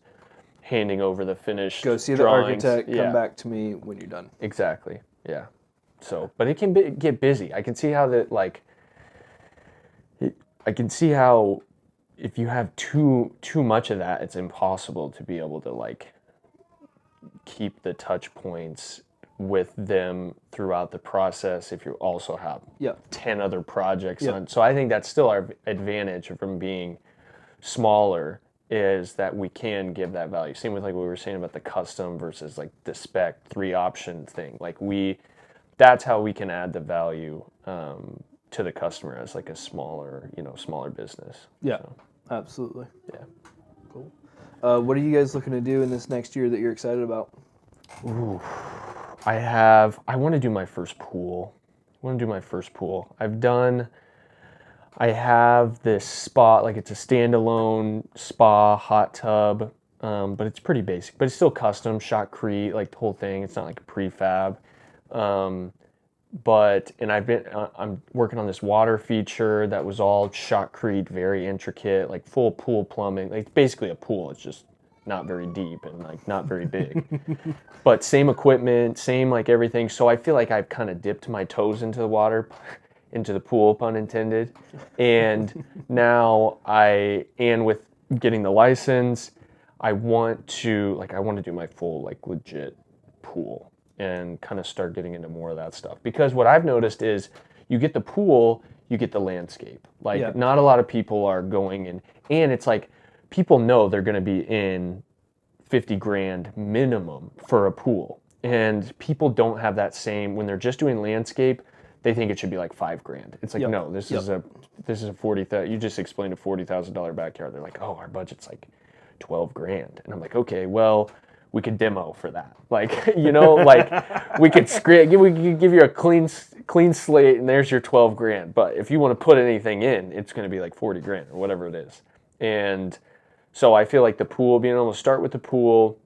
handing over the finished Go see drawings. The architect, come back to me when you're done. Exactly, yeah. So, but it can get busy. I can see how I can see how if you have too much of that, it's impossible to be able to like keep the touch points with them throughout the process if you also have 10 other projects on. So I think that's still our advantage from being smaller, is that we can give that value. Same with like what we were saying about the custom versus like the spec 3 option thing. Like that's how we can add the value to the customer as like a smaller business. Yeah, so. Absolutely. Yeah. Cool. What are you guys looking to do in this next year that you're excited about? Ooh, I want to do my first pool. I have this spa, like it's a standalone spa hot tub, but it's pretty basic, but it's still custom, shotcrete, like the whole thing. It's not like a prefab. I'm working on this water feature that was all shotcrete, very intricate, like full pool plumbing. Like, it's basically a pool. It's just not very deep and like not very big, but same equipment, same like everything. So I feel like I've kind of dipped my toes into the water, into the pool, pun intended. And now with getting the license, I want to do my full like legit pool and kind of start getting into more of that stuff. Because what I've noticed is you get the pool, you get the landscape. Like not a lot of people are going in, and it's like people know they're going to be in $50,000 minimum for a pool. And people don't have that same, when they're just doing landscape, they think it should be like $5,000. It's like, no, this is a 40,000. You just explained a $40,000 backyard. They're like, oh, our budget's like $12,000. And I'm like, okay, well, we could demo for that. Like, you know, like we could give you a clean slate and there's your $12,000. But if you want to put anything in, it's going to be like $40,000 or whatever it is. And so I feel like the pool, being able to start with the pool,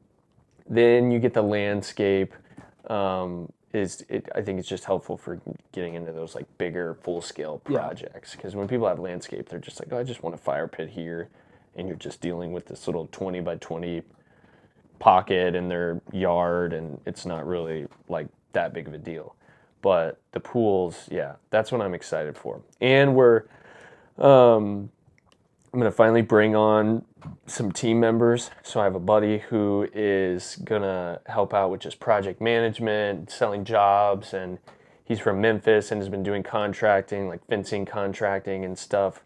then you get the landscape, I think it's just helpful for getting into those like bigger full scale projects. Because when people have landscape, they're just like, oh, I just want a fire pit here. And you're just dealing with this little 20 by 20 pocket in their yard, and it's not really like that big of a deal. But the pools, that's what I'm excited for. And I'm going to finally bring on some team members. So I have a buddy who is going to help out with just project management, selling jobs, and he's from Memphis and has been doing contracting, like fencing contracting and stuff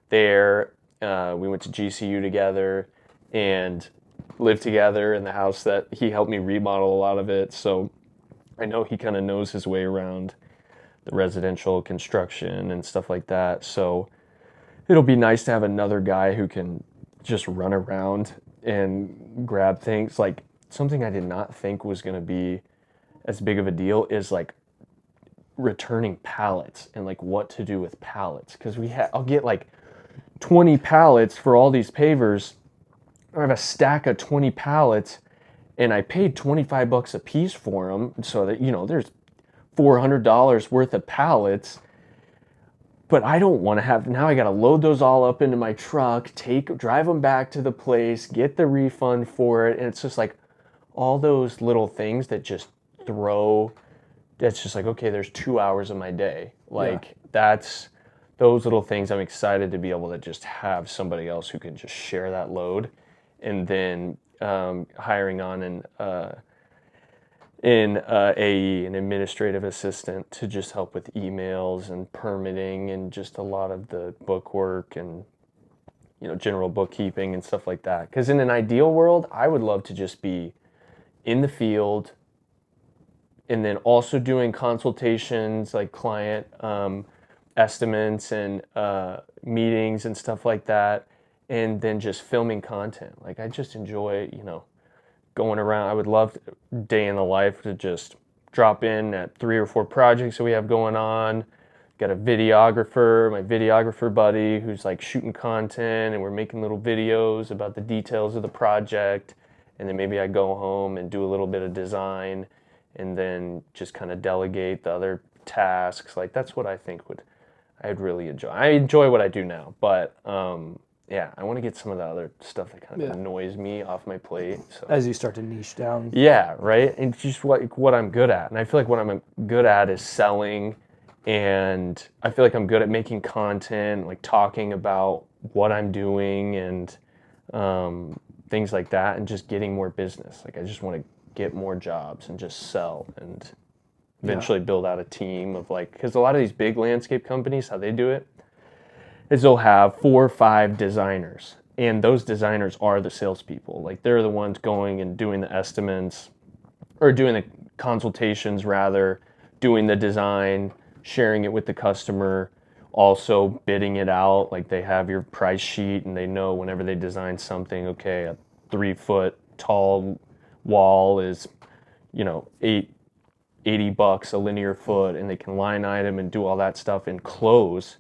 there. We went to GCU together and lived together in the house that he helped me remodel a lot of it. So I know he kind of knows his way around the residential construction and stuff like that. So it'll be nice to have another guy who can just run around and grab things. Like something I did not think was going to be as big of a deal is like returning pallets and like what to do with pallets. Because I'll get like 20 pallets for all these pavers. I have a stack of 20 pallets and I paid $25 a piece for them. So that, you know, there's $400 worth of pallets, but I don't want to have, now I got to load those all up into my truck, drive them back to the place, get the refund for it. And it's just like all those little things that just that's just like, okay, there's 2 hours of my day. Like that's those little things. I'm excited to be able to just have somebody else who can just share that load. And then hiring on an AE, an administrative assistant, to just help with emails and permitting and just a lot of the book work and, you know, general bookkeeping and stuff like that. Because in an ideal world, I would love to just be in the field and then also doing consultations, like client estimates and meetings and stuff like that. And then just filming content. Like I just enjoy, you know, going around. I would love day in the life to just drop in at 3 or 4 projects that we have going on. Got a videographer, my videographer buddy, who's like shooting content, and we're making little videos about the details of the project. And then maybe I go home and do a little bit of design and then just kind of delegate the other tasks. Like that's what I think I'd really enjoy. I enjoy what I do now, but I want to get some of the other stuff that kind of annoys me off my plate. So. As you start to niche down. Yeah, right? And just what I'm good at. And I feel like what I'm good at is selling, and I feel like I'm good at making content, like talking about what I'm doing and things like that, and just getting more business. Like I just want to get more jobs and just sell and eventually build out a team of like, because a lot of these big landscape companies, how they do it, is they'll have 4 or 5 designers, and those designers are the salespeople. Like they're the ones going and doing the estimates, or doing the consultations rather, doing the design, sharing it with the customer, also bidding it out. Like they have your price sheet, and they know whenever they design something, okay, a 3-foot tall wall is, you know, $80 a linear foot, and they can line item and do all that stuff and close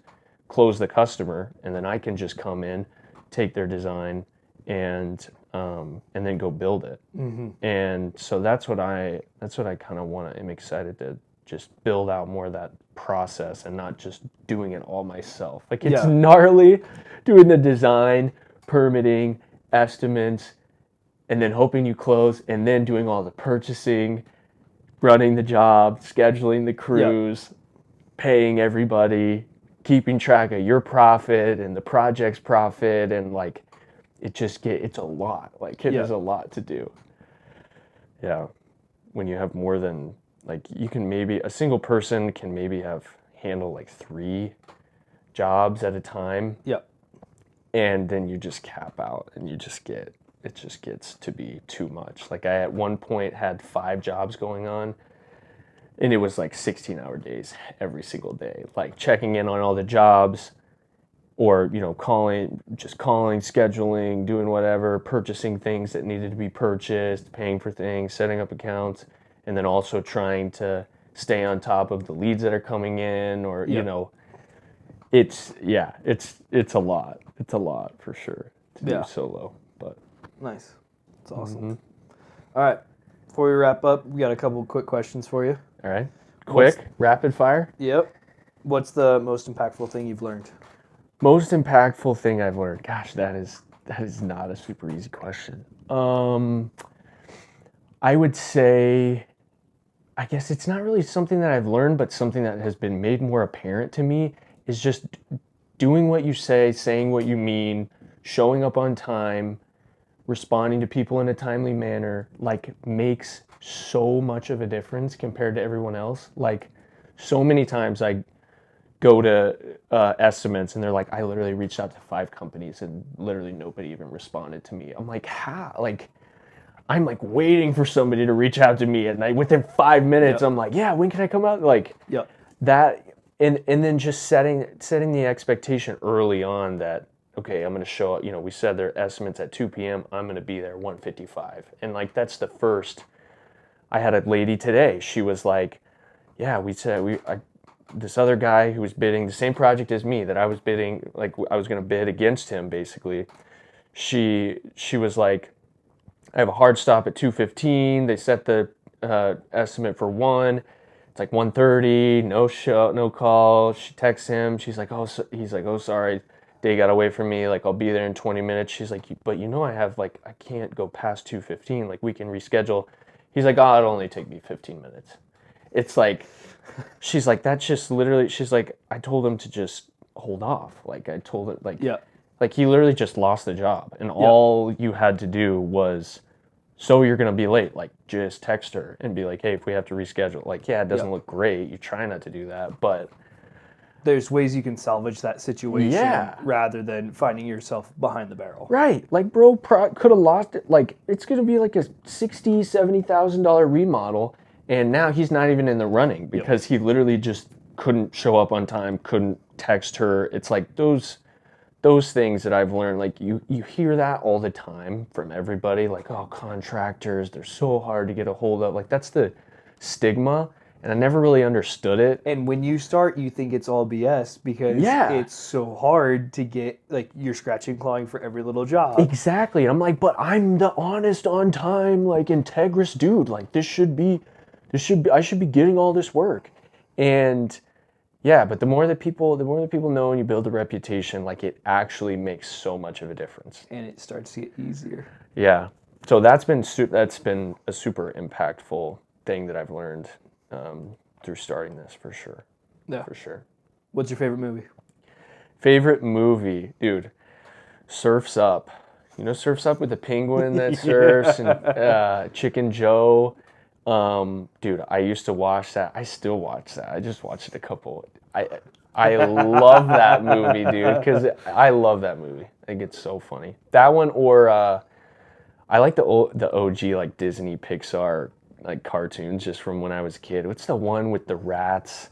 the customer, and then I can just come in, take their design, and then go build it. Mm-hmm. And so that's what I kind of want. I'm excited to just build out more of that process and not just doing it all myself. Like it's gnarly doing the design, permitting, estimates, and then hoping you close, and then doing all the purchasing, running the job, scheduling the crews, paying everybody, keeping track of your profit and the project's profit, and like it's a lot. Like it is a lot to do. Yeah. When you have more than, like, you can maybe, a single person can maybe handle like 3 jobs at a time. Yep. And then you just cap out, and it just gets to be too much. Like I at one point had 5 jobs going on, And it was like 16-hour days every single day, like checking in on all the jobs, or calling, scheduling, doing whatever, purchasing things that needed to be purchased, paying for things, setting up accounts, and then also trying to stay on top of the leads that are coming in, or it's a lot. It's a lot for sure to do solo, but nice. It's awesome. All right, before we wrap up, we got a couple quick questions for you. All right, quick, rapid fire. Yep. What's the most impactful thing you've learned? Most impactful thing I've learned. Gosh, that is not a super easy question. I would say, I guess it's not really something that I've learned, but something that has been made more apparent to me is just doing what you say, saying what you mean, showing up on time, responding to people in a timely manner, like makes so much of a difference compared to everyone else. Like so many times I go to estimates and they're like, I literally reached out to 5 companies and literally nobody even responded to me. I'm like, how? Like, I'm like waiting for somebody to reach out to me, and within 5 minutes, I'm like, yeah, when can I come out? Like that, and then just setting the expectation early on that, okay, I'm going to show up. We said their estimates at 2 p.m. I'm going to be there 1:55, and like that's the first. I had a lady today. She was like, yeah, this other guy who was bidding the same project as me that I was bidding, like I was going to bid against him basically. She was like, I have a hard stop at 2:15. They set the estimate for 1. It's like 1:30. No show, no call. She texts him. She's like, he's like, oh, sorry, day got away from me. Like, I'll be there in 20 minutes. She's like, but I have I can't go past 2:15. Like, we can reschedule. He's like, oh, it'll only take me 15 minutes. It's like, she's like, that's just literally. She's like, I told him to just hold off. Like, I told him, like he literally just lost the job, and all you had to do was, so you're going to be late, like just text her and be like, hey, if we have to reschedule, like, yeah, it doesn't look great. You try not to do that, but there's ways you can salvage that situation rather than finding yourself behind the barrel. Right. Like, bro, could have lost it. Like, it's going to be like a $60,000, $70,000 remodel, and now he's not even in the running because he literally just couldn't show up on time, couldn't text her. It's like those things that I've learned, like you hear that all the time from everybody, like, oh, contractors, they're so hard to get a hold of. Like, that's the stigma, and I never really understood it. And when you start, you think it's all BS because it's so hard to get, like, you're scratching, clawing for every little job. Exactly. And I'm like, but I'm the honest, on time, like, integrous dude. Like, I should be getting all this work. And yeah, but the more that people know and you build a reputation, like, it actually makes so much of a difference. And it starts to get easier. Yeah. So that's been a super impactful thing that I've learned through starting this, for sure. Yeah. For sure. What's your favorite movie? Favorite movie? Dude, Surf's Up. Surf's Up with the penguin that surfs and Chicken Joe. Dude, I used to watch that. I still watch that. I just watched it a couple. I love that movie, dude, because I love that movie. I think it's so funny. That one, or I like the OG, like, Disney Pixar, like, cartoons just from when I was a kid. What's the one with the rats?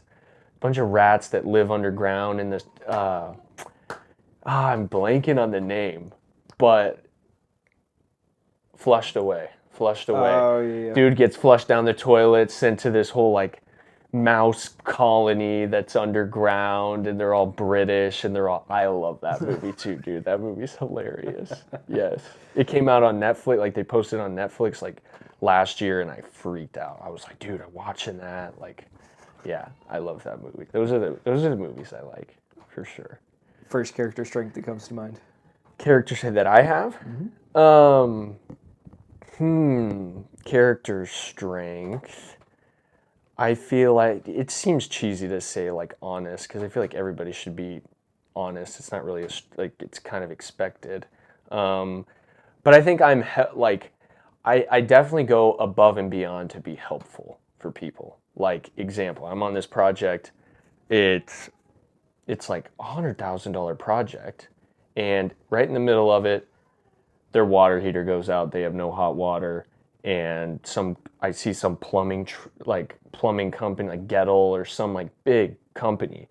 A bunch of rats that live underground in this. I'm blanking on the name, but Flushed Away. Oh, yeah. Dude gets flushed down the toilet, sent to this whole, like, mouse colony that's underground, and they're all British, and I love that movie too, dude. That movie's hilarious. Yes. It came out on Netflix, like, they posted on Netflix, like, last year, and I freaked out. I was like, dude, I'm watching that. Like, yeah, I love that movie. Those are the movies I like, for sure. First character strength that comes to mind? Character that I have? Character strength. I feel like it seems cheesy to say, like, honest, because I feel like everybody should be honest. It's not really it's kind of expected. But I think I'm I definitely go above and beyond to be helpful for people. Like, example, I'm on this project. It's like $100,000 project, and right in the middle of it, their water heater goes out. They have no hot water, and I see some plumbing company like Gettle or some like big company,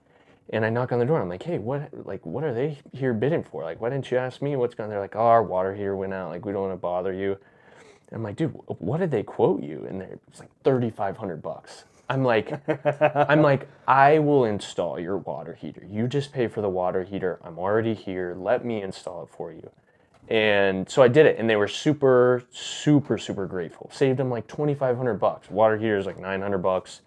and I knock on the door. I'm like, hey, what are they here bidding for? Like, why didn't you ask me what's going on? They're like, oh, our water heater went out. Like, we don't want to bother you. And I'm like, dude, what did they quote you? And it's like $3,500. I'm like, I will install your water heater. You just pay for the water heater. I'm already here. Let me install it for you. And so I did it, and they were super, super, super grateful. Saved them like $2,500. Water heater is like $900,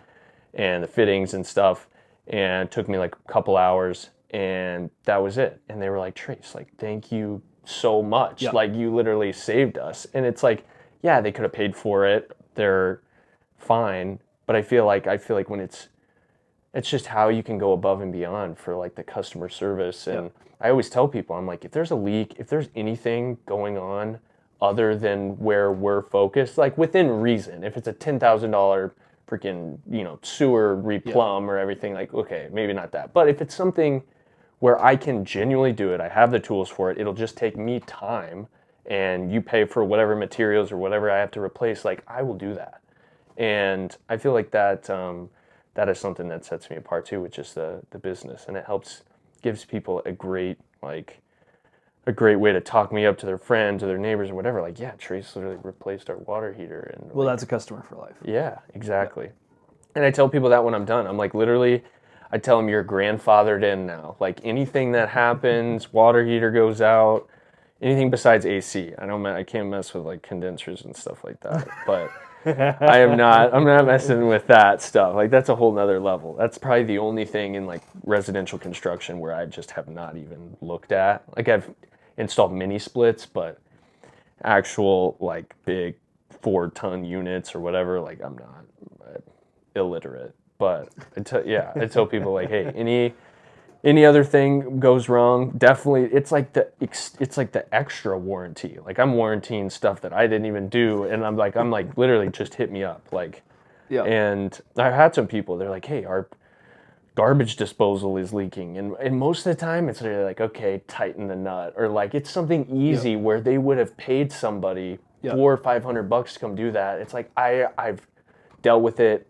and the fittings and stuff. And it took me like a couple hours, and that was it. And they were like, Trace, like, thank you so much. Yep. Like, you literally saved us. And it's like, yeah, they could have paid for it. They're fine, but I feel like when it's just how you can go above and beyond for like the customer service. And Yep. I always tell people, I'm like, if there's a leak, if there's anything going on other than where we're focused, like within reason, if it's a $10,000 freaking, sewer replumb or everything, like, okay, maybe not that. But if it's something where I can genuinely do it, I have the tools for it, it'll just take me time, and you pay for whatever materials or whatever I have to replace, like, I will do that. And I feel like that that is something that sets me apart too, which is the business, and it gives people a great way to talk me up to their friends or their neighbors or whatever. Like, yeah, Trace literally replaced our water heater, and Well, that's a customer for life. yeah, exactly. Yeah. And I tell people that when I'm done, I'm like, literally, I tell them, you're grandfathered in now. Like, anything that happens, water heater goes out, anything besides AC. I can't mess with like condensers and stuff like that, but. I'm not messing with that stuff. Like, that's a whole nother level. That's probably the only thing in like residential construction where I just have not even looked at. Like, I've installed mini splits, but actual like big 4-ton units or whatever, like, I'm not illiterate. But I tell people like, hey, any other thing goes wrong, definitely it's like the extra warranty. Like, I'm warrantying stuff that I didn't even do, and I'm like literally just hit me up. Like, yeah. And I've had some people, they're like, hey, our garbage disposal is leaking, and most of the time it's really like, okay, tighten the nut, or like it's something easy where they would have paid somebody $400 or $500 to come do that. It's like, I've dealt with it,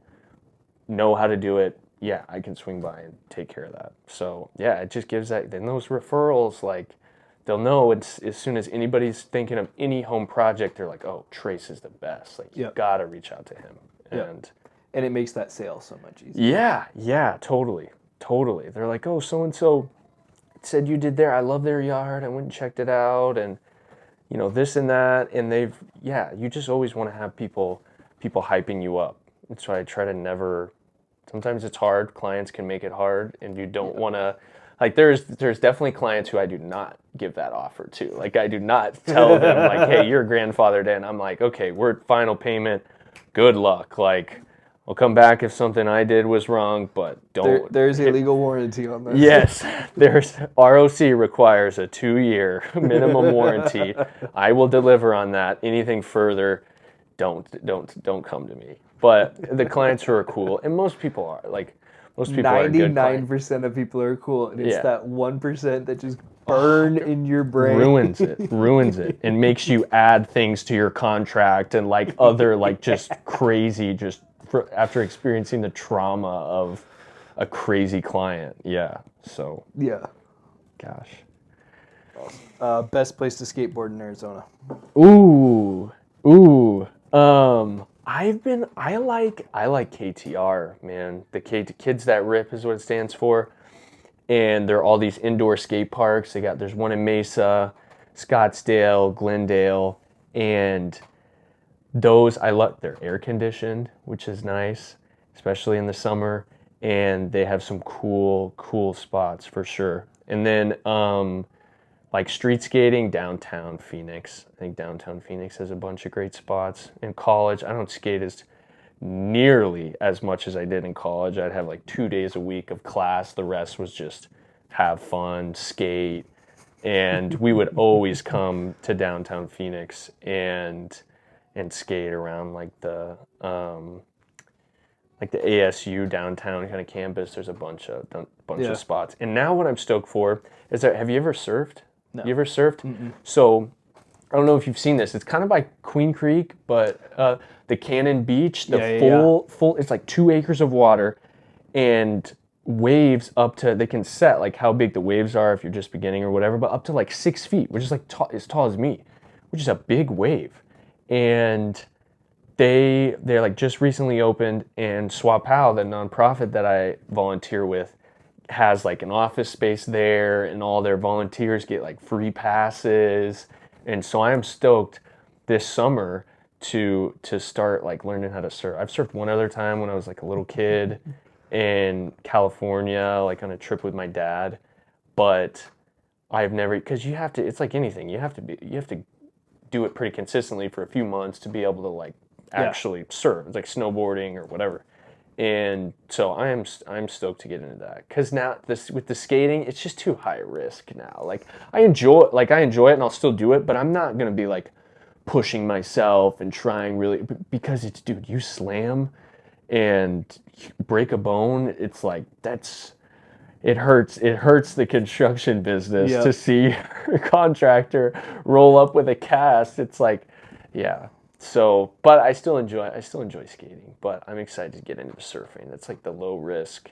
know how to do it. Yeah, I can swing by and take care of that. So yeah, it just gives that. Then those referrals, like, they'll know it's, as soon as anybody's thinking of any home project, they're like, oh, Trace is the best. Like, you gotta reach out to him. And it makes that sale so much easier. Yeah, totally. They're like, oh, so and so said you did there. I love their yard. I went and checked it out, and this and that. And you just always want to have people hyping you up. And so I try to never. Sometimes it's hard. Clients can make it hard, and you don't want to. Like, there's definitely clients who I do not give that offer to. Like, I do not tell them like, hey, you're grandfathered in. I'm like, okay, we're at final payment. Good luck. Like, I'll come back if something I did was wrong, but don't. There's a legal warranty on that. Yes, there's ROC requires a 2-year minimum warranty. I will deliver on that. Anything further, don't come to me. But the clients who are cool, and most people are, like, most people are good clients. 99% of people are cool, and it's that 1% that just burn in your brain. Ruins it, and makes you add things to your contract and like other like just crazy, after experiencing the trauma of a crazy client. Yeah. So. Yeah. Gosh. Best place to skateboard in Arizona. Ooh. I like KTR, man. The Kids That Rip is what it stands for. And there are all these indoor skate parks. There's one in Mesa, Scottsdale, Glendale, and those I love. They're air conditioned, which is nice, especially in the summer. And they have some cool spots for sure. And then like street skating, downtown Phoenix. I think downtown Phoenix has a bunch of great spots. In college, I don't skate as nearly as much as I did in college. I'd have like 2 days a week of class. The rest was just have fun, skate. And we would always come to downtown Phoenix and skate around like the ASU downtown kind of campus. There's a bunch of spots. And now what I'm stoked for is have you ever surfed? No. You ever surfed? Mm-mm. So I don't know if you've seen this. It's kind of by Queen Creek, but the Cannon Beach, the full, it's like 2 acres of water, and waves up to, they can set like how big the waves are if you're just beginning or whatever, but up to like 6 feet, which is like as tall as me, which is a big wave. And they're like just recently opened, and Swapao, the nonprofit that I volunteer with, has like an office space there, and all their volunteers get like free passes. And so I am stoked this summer to start like learning how to surf. I've surfed one other time when I was like a little kid in California, like on a trip with my dad, but I've never, because you have to, it's like anything, you have to do it pretty consistently for a few months to be able to like actually surf. It's like snowboarding or whatever. And so I'm stoked to get into that, because now this with the skating, it's just too high risk now. Like I enjoy it and I'll still do it, but I'm not gonna be like pushing myself and trying really, because it's, dude, you slam and break a bone. It's like it hurts the construction business to see a contractor roll up with a cast. It's like, yeah. So, but I still enjoy skating, but I'm excited to get into surfing. It's like the low risk,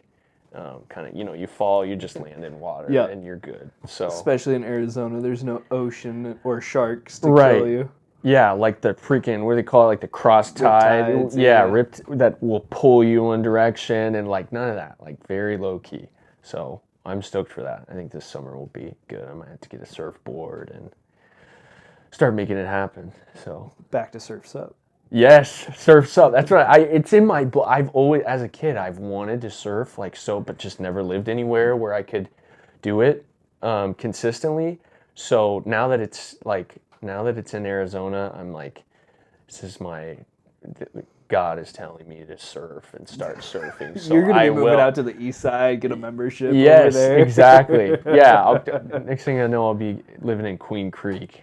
kind of, you fall, you just land in water and you're good. So, especially in Arizona, there's no ocean or sharks to kill you. Yeah, like the freaking, what do they call it, like the cross tide? Ripped, that will pull you one direction, and like none of that, like very low key. So I'm stoked for that. I think this summer will be good. I might have to get a surfboard and start making it happen. So back to Surf's Up. Yes, Surf's Up. That's right. It's in my book. I've always, as a kid, I've wanted to surf like so, but just never lived anywhere where I could do it consistently. So now that it's in Arizona, I'm like, this is God is telling me to surf and start surfing. So you're gonna be moving out to the east side, get a membership over there. Yes, exactly. Yeah. Next thing I know, I'll be living in Queen Creek.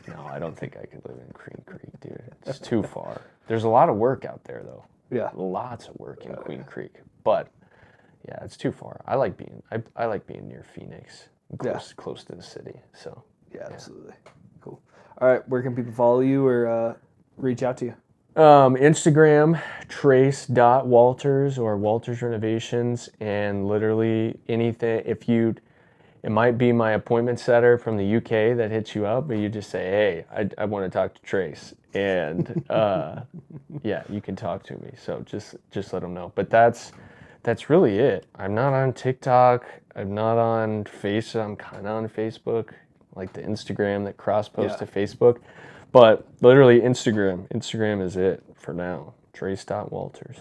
No, I don't think I could live in Queen Creek, dude. It's too far. There's a lot of work out there, though. Yeah. Lots of work in Queen Creek. But, yeah, it's too far. I like being near Phoenix, close to the city. So. Yeah, absolutely. Cool. All right, where can people follow you or reach out to you? Instagram, trace.walters or Walters Renovations, and literally anything. It might be my appointment setter from the UK that hits you up, but you just say, hey, I want to talk to Trace. And yeah, you can talk to me. So just let them know. But that's really it. I'm not on TikTok. I'm not on Facebook. I'm kind of on Facebook, like the Instagram that cross-posts to Facebook. But literally Instagram. Instagram is it for now. Trace.walters.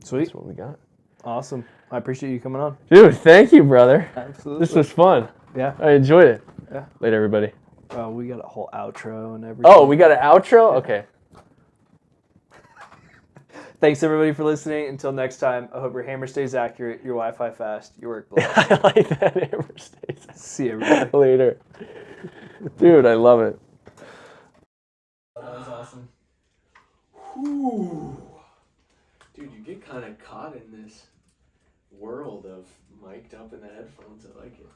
Sweet. That's what we got. Awesome. I appreciate you coming on. Dude, thank you, brother. Absolutely. This was fun. Yeah. I enjoyed it. Yeah. Later, everybody. We got a whole outro and everything. Oh, we got an outro? Okay. Thanks, everybody, for listening. Until next time, I hope your hammer stays accurate, your Wi-Fi fast, your work blows. I like that hammer stays accurate. See you, everybody. Later. Dude, I love it. That was awesome. Whew. Dude, you get kind of caught in this world of mic'd up in the headphones. I like it.